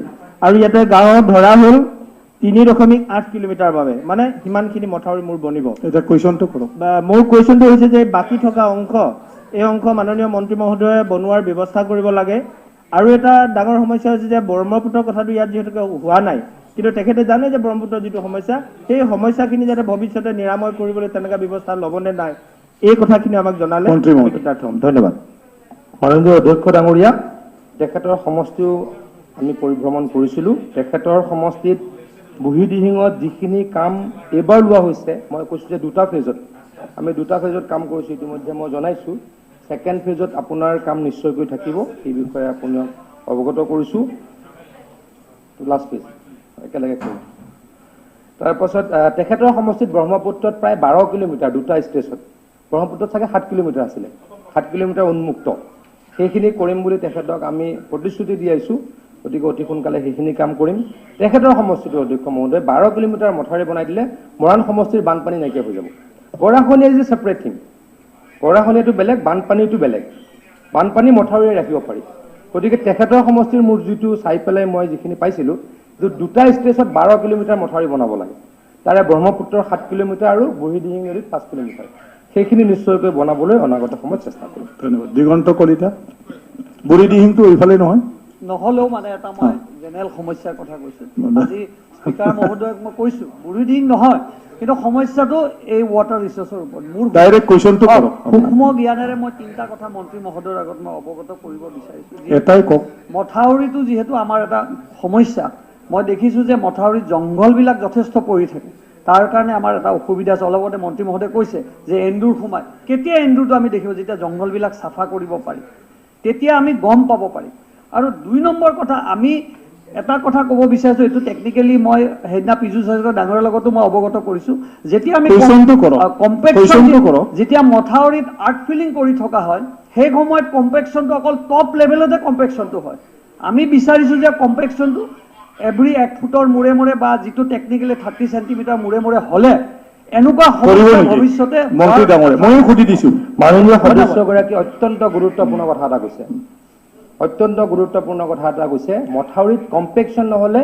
আৰু ইয়াতে গাঁও ধৰা হ'ল 3.8 কিলোমিটাৰ বাবে, মানে সিমানখিনি মথাউৰি মোৰ বনিব। এতিয়া কুৱেশ্যনটো কৰক। মোৰ কুৱেশ্যনটো হৈছে যে বাকী থকা অংশ, এই অংশ মাননীয় মন্ত্ৰী মহোদয়ে বনোৱাৰ ব্যৱস্থা কৰিব লাগে। আৰু এটা ডাঙৰ সমস্যা হৈছে যে ব্ৰহ্মপুত্ৰৰ কথাটো ইয়াত যিহেতুকে হোৱা নাই, কিন্তু তেখেতে জানে যে ব্ৰহ্মপুত্ৰৰ যিটো সমস্যা, সেই সমস্যাখিনি যাতে ভৱিষ্যতে নিৰাময় কৰিবলৈ তেনেকুৱা ব্যৱস্থা ল'বনে নাই, এই কথাখিনি আমাক জনালে ধন্যবাদ। মাননীয় অধ্যক্ষ ডাঙৰীয়া, তেখেতৰ সমষ্টিও আমি পৰিভ্ৰমণ কৰিছিলোঁ। তেখেতৰ সমষ্টিত বুঢ়ী দিহিঙত যিখিনি কাম এইবাৰ লোৱা হৈছে, মই কৈছোঁ যে আমি দুটা ফেজত কাম কৰিছোঁ, ইতিমধ্যে মই জনাইছোঁ। ছেকেণ্ড ফেজত আপোনাৰ কাম নিশ্চয়কৈ থাকিব, এই বিষয়ে আপোনাক অৱগত কৰিছোঁ। লাষ্ট ফেজ একেলগে কৰিম। তাৰপাছত তেখেতৰ সমষ্টিত ব্ৰহ্মপুত্ৰত প্ৰায় 12 কিলোমিটাৰ দুটা ষ্টেজত, ব্ৰহ্মপুত্ৰত চাগে 7 কিলোমিটাৰ আছিলে, 7 কিলোমিটাৰ উন্মুক্ত, সেইখিনি কৰিম বুলি তেখেতক আমি প্ৰতিশ্ৰুতি দি আহিছোঁ। গতিকে অতি সোনকালে সেইখিনি কাম কৰিম। তেখেতৰ সমষ্টিটো অধ্যক্ষ মহোদয় 12 কিলোমিটাৰ মথাউৰি বনাই দিলে মৰাণ সমষ্টিৰ বানপানী নাইকিয়া হৈ যাব। গৰাখহনীয়া ইজ এ ছেপাৰেট থিং, গৰাখহনীয়াটো বেলেগ, বানপানীটো বেলেগ। বানপানী মথাউৰিৰে ৰাখিব পাৰি। গতিকে তেখেতৰ সমষ্টিৰ মোৰ যিটো চাই পেলাই মই যিখিনি পাইছিলোঁ, যে দুটা ষ্টেজত 12 কিলোমিটাৰ মথাউৰি বনাব লাগে, তাৰে ব্ৰহ্মপুত্ৰৰ 7 কিলোমিটাৰ আৰু বুঢ়ী দিহিং নদীত 5 কিলোমিটাৰ, সেইখিনি নিশ্চয়কৈ বনাবলৈ অনাগত সময়ত চেষ্টা কৰিম। ধন্যবাদ। দিগন্ত কলিতা। বুঢ়ী দিহিংটো এইফালে নহয়, নহ'লেও মানে এটা মই জেনেৰেল সমস্যাৰ কথা কৈছোঁ। আজি স্পীকাৰ মহোদয়ক মই কৈছোঁ বুৰিডিং নহয়, কিন্তু সমস্যাটো এই ৱাটাৰ ৰিচোৰ্চৰ ওপৰত মোৰ ডাইৰেক্ট কুৱেশ্যনটো কৰক। সূক্ষ্ম জ্ঞানেৰে মই 3টা কথা মন্ত্ৰী মহোদয়ৰ আগত মই অৱগত কৰিব বিচাৰিছোঁ। এটাই কওক। মথাউৰিটো যিহেতু আমাৰ এটা সমস্যা, মই দেখিছোঁ যে মথাউৰিত জংঘলবিলাক যথেষ্ট পৰি থাকে, তাৰ কাৰণে আমাৰ এটা অসুবিধা আছে। অলপতে মন্ত্ৰী মহোদয়ে কৈছে যে এন্দুৰ সোমায়, কেতিয়া এন্দুৰটো আমি দেখিব যেতিয়া জংঘলবিলাক চাফা কৰিব পাৰি, তেতিয়া আমি গম পাব পাৰিম। আৰু 2 নম্বৰ কথা, আমি এটা কথা ক'ব বিচাৰিছোঁ, এইটো টেকনিকেলি মই সেইদিনা পীযুষ হাজৰিকা ডাঙৰীয়াৰ লগতো মই অৱগত কৰিছোঁ, যেতিয়া আমি কুৱেশ্যনটো কৰক। কম্পেকশ্যন কুৱেশ্যনটো কৰক। যেতিয়া মথাউৰিত আৰ্ট ফিলিং কৰি থকা হয়, সেই সময়ত কম্পেকশ্যনটো অকল টপ লেভেলতে কম্পেকশ্যনটো হয়। আমি বিচাৰিছোঁ যে কম্পেকশ্যনটো এভৰি 1 ফুটৰ মূৰে মূৰে বা যিটো টেকনিকেলি 30 চেণ্টিমিটাৰ মূৰে মূৰে হ'লে এনেকুৱা কৰিব সমস্যা নেকি ভৱিষ্যতে মন্ত্ৰী ডাঙৰীয়া? ময়ো সুধি দিছোঁ। মাননীয় সদস্যগৰাকী অত্যন্ত গুৰুত্বপূৰ্ণ কথা এটা কৈছে, অত্যন্ত গুৰুত্বপূৰ্ণ কথা এটা কৈছে। মথাউৰিত কম্পেকশ্যন নহ'লে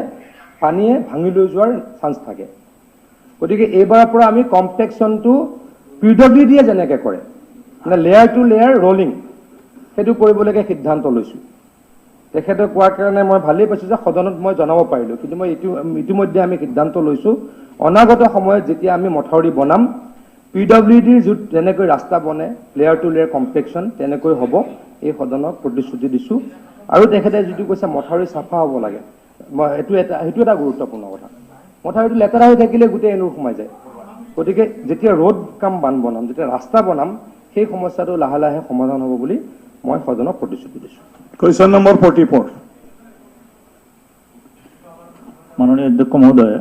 পানীয়ে ভাঙি লৈ যোৱাৰ চান্স থাকে। গতিকে এইবাৰৰ পৰা আমি কম্পেকশ্যনটো PWDয়ে যেনেকৈ কৰে, মানে লেয়াৰ টু লেয়াৰ ৰলিং, সেইটো কৰিবলৈকে সিদ্ধান্ত লৈছোঁ। তেখেতে কোৱাৰ কাৰণে মই ভালেই পাইছোঁ যে সদনত মই জনাব পাৰিলোঁ, কিন্তু মই ইতিমধ্যে আমি সিদ্ধান্ত লৈছোঁ অনাগত সময়ত যেতিয়া আমি মথাউৰি বনাম, PWDৰ যেনেকৈ ৰাস্তা বনে লেয়াৰ টু লেয়াৰ কম্পেকশ্যন তেনেকৈ হ'ব, এই সদনক প্ৰতিশ্ৰুতি দিছোঁ। আৰু তেখেতে যিটো কৈছে মথাউৰি চাফা হ'ব লাগে, সেইটো এটা গুৰুত্বপূৰ্ণ কথা। মথাউৰিটো লেতেৰা হৈ থাকিলে গোটেই এন্দুৰ সোমাই যায়। গতিকে যেতিয়া ৰোড বান্ধ বনাম, যেতিয়া ৰাস্তা বনাম, সেই সমস্যাটো লাহে লাহে সমাধান হ'ব বুলি মই সদনক প্ৰতিশ্ৰুতি দিছোঁ। Question number 44। মাননীয় অধ্যক্ষ মহোদয়,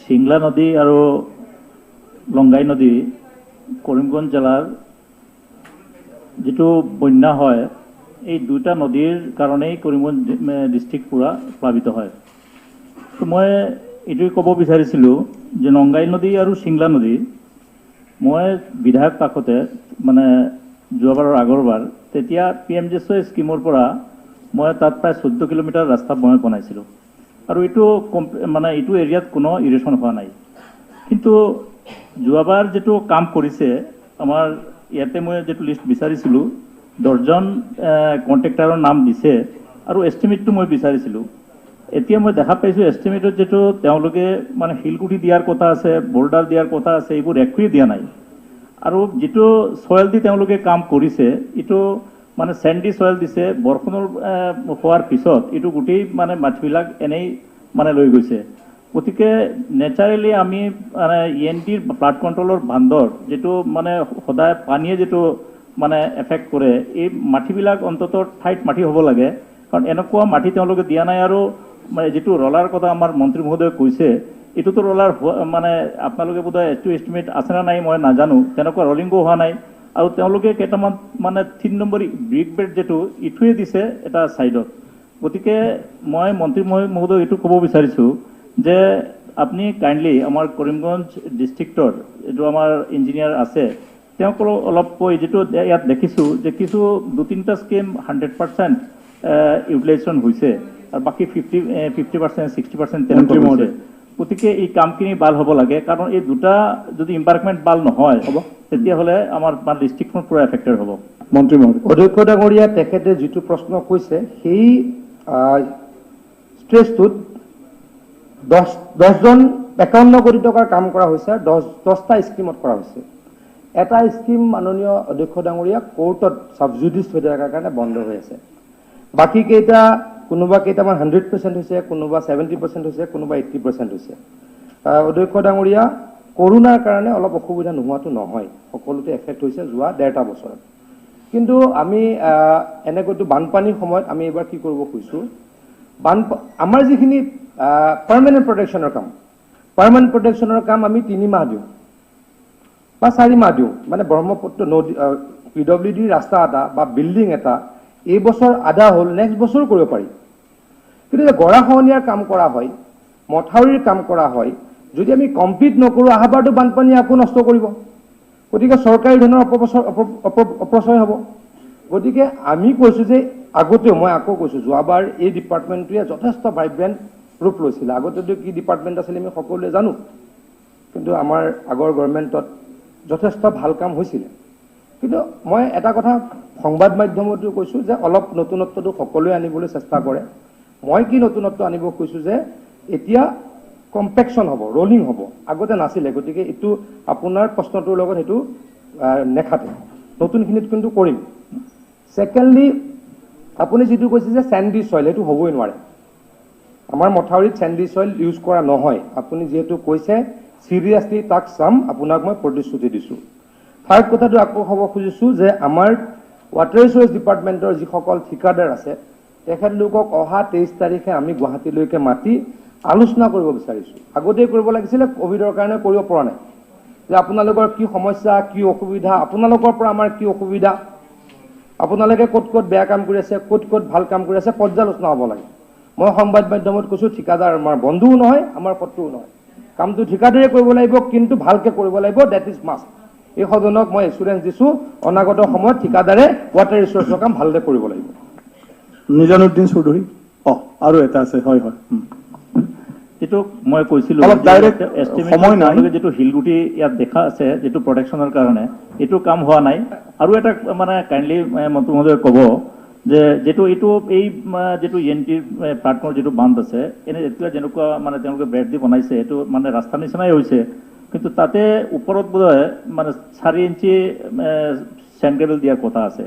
সিংলা নদী আৰু লংগাই নদী কৰিমগঞ্জ জিলাৰ যিটো বন্যা হয়, এই 2টা নদীৰ কাৰণেই কৰিমগঞ্জ ডিষ্ট্ৰিক্ট পূৰা প্লাবিত হয়। তো মই এইটোৱে ক'ব বিচাৰিছিলোঁ যে লংগাই নদী আৰু সিংলা নদী, মই বিধায়ক থাকোঁতে মানে যোৱাবাৰৰ আগৰবাৰ, তেতিয়া PMGSY স্কিমৰ পৰা মই তাত প্ৰায় 14 কিলোমিটাৰ ৰাস্তা মই বনাইছিলোঁ, আৰু এইটো মানে এইটো এৰিয়াত কোনো ইৰিগেশ্যন হোৱা নাই। কিন্তু যোৱাবাৰ যিটো কাম কৰিছে, আমাৰ ইয়াতে মই যিটো লিষ্ট বিচাৰিছিলোঁ 10জন কণ্ট্ৰেক্টাৰৰ নাম দিছে, আৰু এষ্টিমেটটো মই বিচাৰিছিলোঁ। এতিয়া মই দেখা পাইছোঁ এষ্টিমেটত যিটো তেওঁলোকে মানে শিলগুটি দিয়াৰ কথা আছে, বৰ্ডাৰ দিয়াৰ কথা আছে, এইবোৰ একোৱেই দিয়া নাই। আৰু যিটো চয়েল দি তেওঁলোকে কাম কৰিছে, এইটো মানে চেণ্ডি চয়েল দিছে, বৰষুণৰ হোৱাৰ পিছত এইটো গোটেই মানে মাটিবিলাক এনেই মানে লৈ গৈছে। গতিকে নেচাৰেলি আমি মানে ENTৰ ফ্লাড কণ্ট্ৰলৰ বান্ধৰ যিটো মানে সদায় পানীয়ে যিটো মানে এফেক্ট কৰে, এই মাটিবিলাক অন্তত ঠাইত মাটি হ'ব লাগে, কাৰণ এনেকুৱা মাটি তেওঁলোকে দিয়া নাই। আৰু মানে যিটো ৰলাৰ কথা আমাৰ মন্ত্ৰী মহোদয়ে কৈছে, এইটোতো ৰলাৰ মানে আপোনালোকে বোধহয় এইটো এষ্টিমেট আছে নে নাই মই নাজানো, তেনেকুৱা ৰলিংও হোৱা নাই। আৰু তেওঁলোকে কেইটামান মানে 3 নম্বৰ ব্ৰিক বেড যিটো ইটোৱে দিছে এটা ছাইডত। গতিকে মই মন্ত্ৰী মহোদয় এইটো ক'ব বিচাৰিছোঁ যে আপুনি কাইণ্ডলি আমাৰ কৰিমগঞ্জ ডিষ্ট্ৰিক্টৰ এইটো আমাৰ ইঞ্জিনিয়াৰ আছে, তেওঁক অলপ কৈ, যিটো ইয়াত দেখিছোঁ যে কিছু 2-3টা স্কিম 100% ইউটিলাইজেশ্যন হৈছে, আৰু বাকী 50%, 60% তেনেকুৱা হৈছে। গতিকে এই কামখিনি ভাল হ'ব লাগে, কাৰণ এই 2টা যদি ইম্পাৰ্কমেণ্ট ভাল নহয় হ'ব, তেতিয়াহ'লে আমাৰ ডিষ্ট্ৰিক্টখন পূৰা এফেক্টেড হ'ব। মন্ত্ৰী মহোদয়। অধ্যক্ষ ডাঙৰীয়া, তেখেতে যিটো প্ৰশ্ন কৈছে সেই ষ্ট্ৰেচটোত 10জন 51 কোটি টকাৰ কাম কৰা হৈছে, 10টা স্কিমত কৰা হৈছে। এটা স্কিম মাননীয় অধ্যক্ষ ডাঙৰীয়া কোৰ্টত ছাবজুডিচ হৈ থকাৰ কাৰণে বন্ধ হৈ আছে। বাকী কেইটা কোনোবা কেইটামান 100% হৈছে, কোনোবা 70% হৈছে, কোনোবা 80% হৈছে। অধ্যক্ষ ডাঙৰীয়া, কৰোণাৰ কাৰণে অলপ অসুবিধা নোহোৱাটো নহয়, সকলোতে এফেক্ট হৈছে যোৱা 1.5টা বছৰত। কিন্তু আমি এনেকৈতো বানপানীৰ সময়ত আমি এইবাৰ কি কৰিব খুজিছোঁ, আমাৰ যিখিনি পাৰ্মানেণ্ট প্ৰটেকশ্যনৰ কাম আমি 3 মাহ দিওঁ বা 4 মাহ দিওঁ, মানে ব্ৰহ্মপুত্ৰ নদী PWD ৰাস্তা এটা বা বিল্ডিং এটা এই বছৰ আধা হ'ল, নেক্সট বছৰো কৰিব পাৰি। কিন্তু গৰাখহনীয়াৰ কাম কৰা হয়, মথাউৰিৰ কাম কৰা হয়, যদি আমি কমপ্লিট নকৰোঁ, অহাবাৰটো বানপানীয়ে আকৌ নষ্ট কৰিব। গতিকে চৰকাৰী ধনৰ অপচয় হ'ব। গতিকে আমি কৈছোঁ যে আগতেও মই আকৌ কৈছোঁ, যোৱাবাৰ এই ডিপাৰ্টমেণ্টটোৱে যথেষ্ট ভাইব্ৰেণ্ট ৰূপ লৈছিলে। আগতেতো কি ডিপাৰ্টমেণ্ট আছিলে আমি সকলোৱে জানো, কিন্তু আমাৰ আগৰ গভৰ্ণমেণ্টত যথেষ্ট ভাল কাম হৈছিলে। কিন্তু মই এটা কথা সংবাদ মাধ্যমতো কৈছোঁ যে অলপ নতুনত্বটো সকলোৱে আনিবলৈ চেষ্টা কৰে। মই কি নতুনত্ব আনিব কৈছোঁ যে এতিয়া কম্পেকশ্যন হ'ব, ৰলিং হ'ব, আগতে নাছিলে। গতিকে এইটো আপোনাৰ প্ৰশ্নটোৰ লগত সেইটো নেখাতে, নতুনখিনিত কিন্তু কৰিম। ছেকেণ্ডলি, আপুনি যিটো কৈছে যে চেণ্ডি চইল, সেইটো হ'বই নোৱাৰে। আমাৰ মথাউৰিত চেণ্ডি চইল ইউজ কৰা নহয়। আপুনি যিহেতু কৈছে চিৰিয়াছলি তাক চাম, আপোনাক মই প্ৰতিশ্ৰুতি দিছোঁ। থাৰ্ড কথাটো আকৌ ক'ব খুজিছোঁ যে আমাৰ ৱাটাৰ ৰিচোৰ্চ ডিপাৰ্টমেণ্টৰ যিসকল ঠিকাদাৰ আছে তেখেতলোকক অহা 23 তাৰিখে আমি গুৱাহাটীলৈকে মাতি আলোচনা কৰিব বিচাৰিছোঁ। আগতেই কৰিব লাগিছিলে, ক'ভিডৰ কাৰণে কৰিব পৰা নাই। যে আপোনালোকৰ কি সমস্যা, কি অসুবিধা, আপোনালোকৰ পৰা আমাৰ কি অসুবিধা, আপোনালোকে ক'ত ক'ত বেয়া কাম কৰি আছে, ক'ত ক'ত ভাল কাম কৰি আছে, পৰ্যালোচনা হ'ব লাগে। মই সংবাদ মাধ্যমত কৈছোঁ ঠিকাদাৰ আমাৰ বন্ধুও নহয়, আমাৰ শত্ৰুও নহয়। কামটো ঠিকাদাৰে কৰিব লাগিব, কিন্তু ভালকৈ কৰিব লাগিব, ডেট ইজ মাষ্ট। এই সদনক মই এচুৰেঞ্চ দিছোঁ, অনাগত সময়ত ঠিকাদাৰে ৱাটাৰ ৰিচোৰ্চৰ কাম ভালদৰে কৰিব লাগিব। নিজানুদ্দিন চৌধুৰী, আৰু এটা আছে, হয় হয়। যিটো মই কৈছিলোঁ, অলপ direct সময় নাই। যিটো শিলগুটি ইয়াত দেখা আছে, যিটো প্ৰটেকশ্যনৰ কাৰণে, এইটো কাম হোৱা নাই। আৰু এটা মানে কাইণ্ডলি মন্ত্ৰী মহোদয়ে ক'ব যে যিটো এই যিটো ENT প্লাটফৰ্মৰ যিটো বান্ধ আছে, এতিয়া যেনেকুৱা মানে তেওঁলোকে ব্ৰেড দি বনাইছে, এইটো মানে ৰাস্তাৰ নিচিনাই হৈছে, কিন্তু তাতে ওপৰত বোধহয় মানে 4 ইঞ্চি চেণ্ড কেবল দিয়াৰ কথা আছে,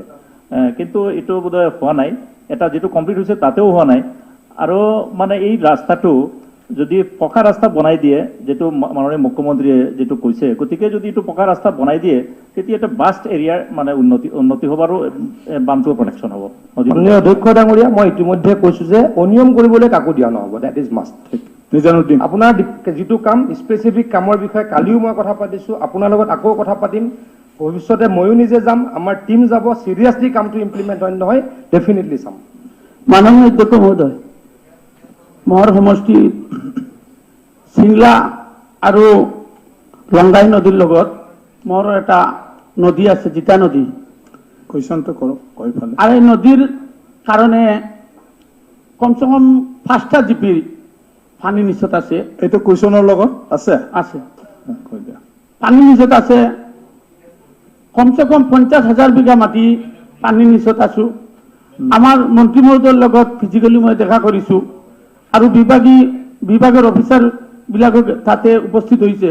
কিন্তু এইটো বোধহয় হোৱা নাই। এটা যিটো কমপ্লিট হৈছে তাতেও হোৱা নাই। আৰু মানে এই ৰাস্তাটো যদি পকা ৰাস্তা বনাই দিয়ে, যিটো মাননীয় মুখ্যমন্ত্ৰীয়ে যিটো কৈছে, গতিকে যদি এইটো পকা ৰাস্তা বনাই দিয়ে তেতিয়া এটা বাষ্ট এৰিয়াৰ মানে উন্নতি হ'ব আৰু বানটো প্ৰটেকশ্যন হ'ব। মাননীয় অধ্যক্ষ ডাঙৰীয়া, মই ইতিমধ্যে কৈছোঁ যে অনিয়ম কৰিবলৈ কাকো দিয়া নহ'ব, ডেট ইজ মাষ্ট। নিজানুদ্দিন, আপোনাৰ যিটো কাম স্পেচিফিক কামৰ বিষয়ে কালিও মই কথা পাতিছোঁ, আপোনাৰ লগত আকৌ কথা পাতিম। ভৱিষ্যতে ময়ো নিজে যাম, আমাৰ টীম যাব, চিৰিয়াছলি কামটো ইমপ্লিমেণ্ট হয় নহয় ডেফিনেটলি চাম। মাননীয় অধ্যক্ষ মহোদয়, মোৰ সমষ্টি চিংলা আৰু লংগাই নদীৰ লগত মোৰ এটা নদী আছে, জিতা নদী। কুৱেশ্যনটো কৰক, কৈ ফালে। আৰু এই নদীৰ কাৰণে কমচে কম 5টা জিপি পানী নিচত আছে। এইটো কুৱেশ্যনৰ লগত আছে, আছে কৈ দিয়া। পানী নিচত আছে, কমচে কম 50,000 বিঘা মাটি পানী নিচত আছো। আমাৰ মন্ত্ৰী মহোদয়ৰ লগত ফিজিকেলি মই দেখা কৰিছোঁ, আৰু বিভাগৰ অফিচাৰ বিলাকো তাতে উপস্থিত হৈছে।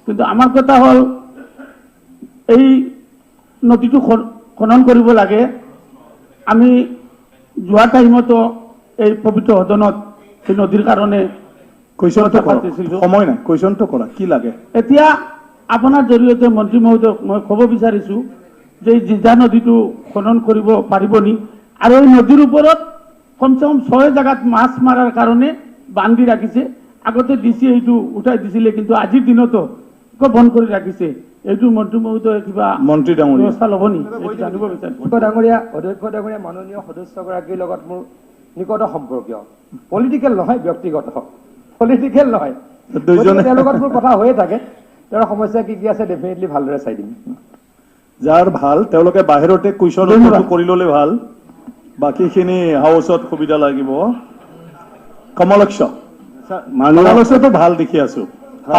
কিন্তু আমাৰ কথা হ'ল এই নদীটো খনন কৰিব লাগে। আমি যোৱা টাইমতো এই পবিত্ৰ সদনত এই নদীৰ কাৰণে কুৱেশ্যনটো কৰক, সময় নাই, কুৱেশ্যনটো কৰা, কি লাগে? এতিয়া আপোনাৰ জৰিয়তে মন্ত্ৰী মহোদয়ক মই ক'ব বিচাৰিছোঁ যে এই জিজা নদীটো খনন কৰিব পাৰিব নি, আৰু এই নদীৰ ওপৰত কমচে কম 6 জেগাত মাছ মাৰাৰ কাৰণে বান্ধি ৰাখিছে। আগতে ডিচি এইটো উঠাই দিছিলে, কিন্তু আজিৰ দিনতো বন্ধ কৰি ৰাখিছে। এইটো মন্ত্ৰী মহোদয়ে কিবা মন্ত্ৰী ডাঙৰীয়া, ব্যৱস্থা ল'ব নি, জানিব বিচাৰিছোঁ। অধ্যক্ষ ডাঙৰীয়া, মাননীয় সদস্যগৰাকীৰ লগত মোৰ নিকট সম্পৰ্কীয়, পলিটিকেল নহয়, ব্যক্তিগত, পলিটিকেল নহয়। দুইজনে তেওঁৰ লগত মোৰ কথা হৈয়ে থাকে। তেওঁৰ সমস্যা কি কি আছে ডেফিনেটলি ভালদৰে চাই দিম। যাৰ ভাল তেওঁলোকে বাহিৰতে কুৱেশ্যন কৰি ল'লে ভাল, বাকীখিনি হাউচত সুবিধা লাগিব। কমলক্ষ, কমলক্ষটো ভাল দেখি আছো,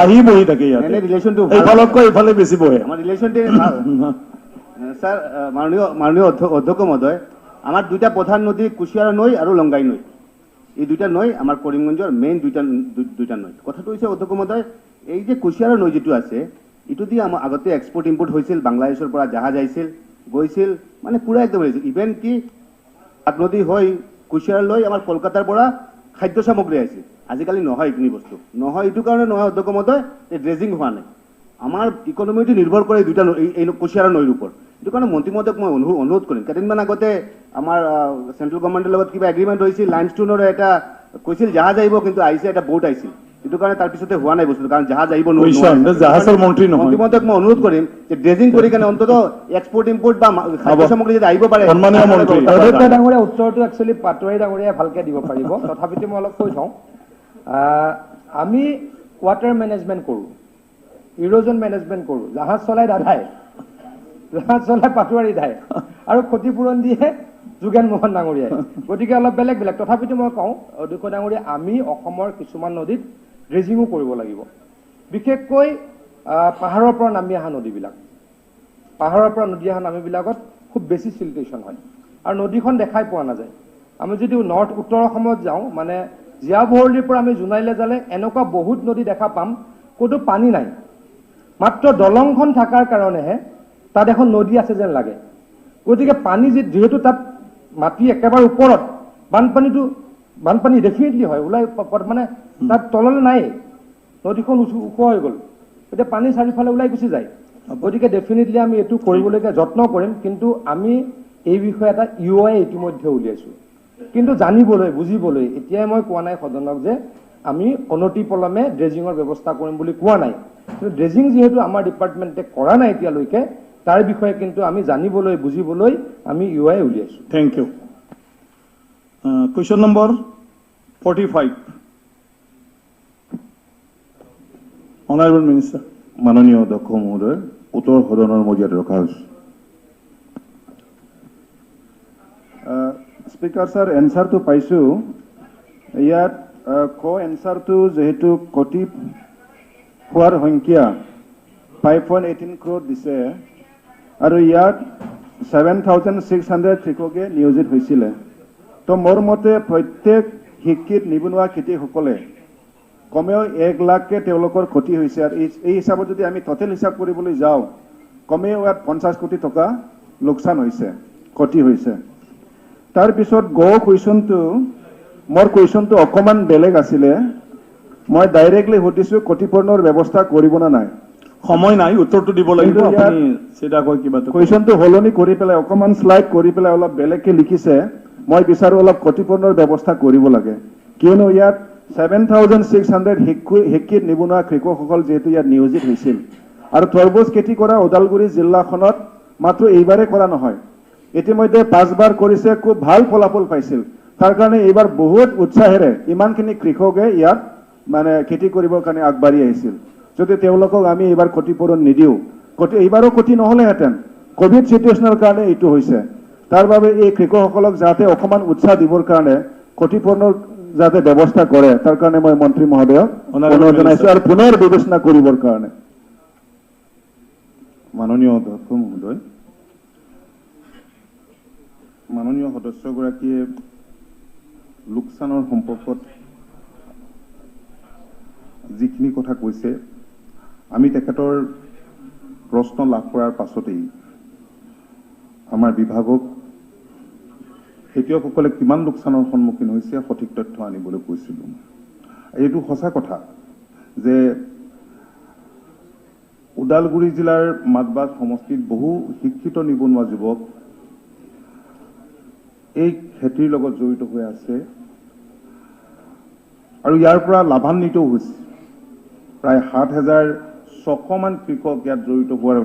আহি বহি থাকে ইয়াতে, এইফালতকৈ এইফালে বেছি বহে। আমাৰ ৰিলেশ্যনটো ভাল। স্যাৰ, মাননীয় অধ্যক্ষ মহোদয়, আমাৰ 2টা প্ৰধান নদী কুশিয়াৰা নৈ আৰু লংগাই নৈ। এই 2টা নৈ আমাৰ কৰিমগঞ্জৰ মেইন 2টা নৈ। কথাটো হৈছে অধ্যক্ষ মহোদয়, এই যে কুশিয়াৰা নৈ যিটো আছে, এইটো দি আমাৰ আগতে এক্সপৰ্ট ইম্পৰ্ট হৈছিল, বাংলাদেশৰ পৰা জাহাজ আহিছিল, গৈছিল, মানে পুৰা একদম আহিছিল। ইভেন কি নদী হৈ কুশিয়াৰালৈ আমাৰ কলকাতাৰ পৰা খাদ্য সামগ্ৰী আহিছিল। আজিকালি নহয় এইখিনি বস্তু, নহয় এইটো কাৰণে নহয় অধ্যক্ষ মহোদয়, এই ড্ৰেজিং হোৱা নাই। আমাৰ ইকনমিটো নিৰ্ভৰ কৰে 2টা এই কুশিয়াৰা নৈৰ ওপৰত। এইটো কাৰণে মন্ত্ৰী মহোদয়ক মই অনুৰোধ কৰিম, কেইদিনমান আগতে আমাৰ চেন্ট্ৰেল গভৰ্ণমেণ্টৰ লগত কিবা এগ্ৰিমেণ্ট হৈছিল, লাইমষ্টোনৰ এটা কৈছিল জাহাজ আহিব, কিন্তু আহিছে এটা বোট আহিছিল। এইটো কাৰণে তাৰপিছতে হোৱা নাই বস্তুটো, কাৰণ জাহাজ আহিব জাহাজৰ মন্ত্ৰী নহয়। মন্ত্ৰী মহোদয়ক মই অনুৰোধ কৰিম যে ড্ৰেজিং কৰি কেনে অন্তত এক্সপৰ্ট ইম্পৰ্ট বা খাদ্য সামগ্ৰী যদি আহিব পাৰে। সন্মানীয় মন্ত্ৰী, অধ্যক্ষ ডাঙৰীয়া, উত্তৰটো একচুৱেলি পাটোৱাৰী ডাঙৰীয়াই ভালকৈ দিব পাৰিব, তথাপিতো মই অলপ কৈ থওঁ। আমি ৱাটাৰ মেনেজমেণ্ট কৰোঁ, ইৰোজন মেনেজমেণ্ট কৰোঁ, জাহাজ চলাই দাদাই, জাহাজ চলাই পাটোৱাৰী দাই, আৰু ক্ষতিপূৰণ দিয়ে যোগেন মোহন ডাঙৰীয়াই। গতিকে অলপ বেলেগ বেলেগ, তথাপিতো মই কওঁ অধ্যক্ষ ডাঙৰীয়া, আমি অসমৰ কিছুমান নদীত ড্ৰেজিঙো কৰিব লাগিব, বিশেষকৈ পাহাৰৰ পৰা নামি অহা নদীবিলাক। পাহাৰৰ পৰা নদী অহা নামিবিলাকত খুব বেছি চিলটেশ্যন হয় আৰু নদীখন দেখাই পোৱা নাযায়। আমি যদি উত্তৰ অসমত যাওঁ মানে জীয়াভৰলীৰ পৰা আমি জোনাইলৈ যালে এনেকুৱা বহুত নদী দেখা পাম ক'তো পানী নাই, মাত্ৰ দলংখন থকাৰ কাৰণেহে তাত এখন নদী আছে যেন লাগে। গতিকে পানী যিহেতু তাত মাটি একেবাৰে ওপৰত বানপানী ডেফিনেটলি হয়, ওলাই মানে তাত তললৈ নাই, নদীখন ওখ হৈ গ'ল, এতিয়া পানী চাৰিওফালে ওলাই গুচি যায়। গতিকে ডেফিনেটলি আমি এইটো কৰিবলৈকে যত্ন কৰিম, কিন্তু আমি এই বিষয়ে এটা UI ইতিমধ্যে উলিয়াইছোঁ। কিন্তু জানিবলৈ বুজিবলৈ এতিয়াই মই কোৱা নাই সদনক যে আমি অনতিপলমে ড্ৰেজিঙৰ ব্যৱস্থা কৰিম বুলি কোৱা নাই, কিন্তু ড্ৰেজিং যিহেতু আমাৰ ডিপাৰ্টমেণ্টে কৰা নাই এতিয়ালৈকে, তাৰ বিষয়ে কিন্তু আমি জানিবলৈ বুজিবলৈ আমি UI উলিয়াইছোঁ। Thank you. Question number 45. Honorable Minister. মাননীয় অধ্যক্ষ মহোদয়, উত্তৰ সদনৰ মৰ্যাদা ৰখা হৈছে। স্পীকাৰ ছাৰ, এনচাৰটো পাইছোঁ। ইয়াত এনচাৰটো যিহেতু কোটি হোৱাৰ সংখ্যা 5.18 crore দিছে আৰু ইয়াত 7,600 কৃষকে নিয়োজিত হৈছিলে। তো মোৰ মতে প্ৰত্যেক শিক্ষিত নিবনুৱা খেতিয়কসকলে কমেও 1 লাখকে তেওঁলোকৰ ক্ষতি হৈছে আৰু এই হিচাপত যদি আমি টোটেল হিচাপ কৰিবলৈ যাওঁ কমেও ইয়াত 50 কোটি টকা লোকচান হৈছে, ক্ষতি হৈছে। তাৰপিছত মোৰ কুৱেশ্যনটো অকণমান বেলেগ আছিলে। মই ডাইৰেক্টলি সুধিছোঁ ক্ষতিপূৰণৰ ব্যৱস্থা কৰিব নে নাই। সময় নাই, উত্তৰটো দিব লাগিব, আপুনি চিধাকৈ কিবা কুৱেশ্যনটো সলনি কৰি পেলাই অকণমান শ্লাইড কৰি পেলাই অলপ বেলেগকে লিখিছে। মই বিচাৰোঁ অলপ ক্ষতিপূৰণৰ ব্যৱস্থা কৰিব লাগে, কিয়নো ইয়াত 7,600 শিক্ষিত নিবনুৱা কৃষকসকল যিহেতু ইয়াত নিয়োজিত হৈছিল আৰু তৰমুজ খেতি কৰা ওদালগুৰি জিলাখনত মাত্ৰ এইবাৰে কৰা নহয়, ইতিমধ্যে 5 বাৰ কৰিছে, খুব ভাল ফলাফল পাইছিল। তাৰ কাৰণে এইবাৰ বহুত উৎসাহেৰে ইমানখিনি কৃষকে ইয়াত মানে খেতি কৰিবৰ কাৰণে আগবাঢ়ি আহিছিল। যদি তেওঁলোকক আমি এইবাৰ ক্ষতিপূৰণ নিদিওঁ, এইবাৰো ক্ষতি নহ'লেহেঁতেন, কোভিড চিটুৱেশ্যনৰ কাৰণে এইটো হৈছে। তাৰ বাবে এই কৃষকসকলক যাতে অকণমান উৎসাহ দিবৰ কাৰণে ক্ষতিপূৰণৰ যাতে ব্যৱস্থা কৰে, তাৰ কাৰণে মই মন্ত্ৰী মহোদয়ক অনুৰোধ জনাইছোঁ আৰু পুনৰ বিবেচনা কৰিবৰ কাৰণে। মাননীয় অধ্যক্ষ মহোদয়, মাননীয় সদস্যগৰাকীয়ে লোকচানৰ সম্পৰ্কত যিখিনি কথা কৈছে, আমি তেখেতৰ প্ৰশ্ন লাভ কৰাৰ পাছতেই আমাৰ বিভাগক খেতিয়কসকলে কিমান লোকচানৰ সন্মুখীন হৈছে সঠিক তথ্য আনিবলৈ কৈছিলোঁ। এইটো সঁচা কথা যে ওদালগুৰি জিলাৰ মাতবাগ সমষ্টিত বহু শিক্ষিত নিবনুৱা যুৱক এই খেতিৰ লগত জড়িত হৈ আছে আৰু ইয়াৰ পৰা লাভান্বিতও হৈছে। প্ৰায় 7,600 মান কৃষক ইয়াত জড়িত হোৱাৰ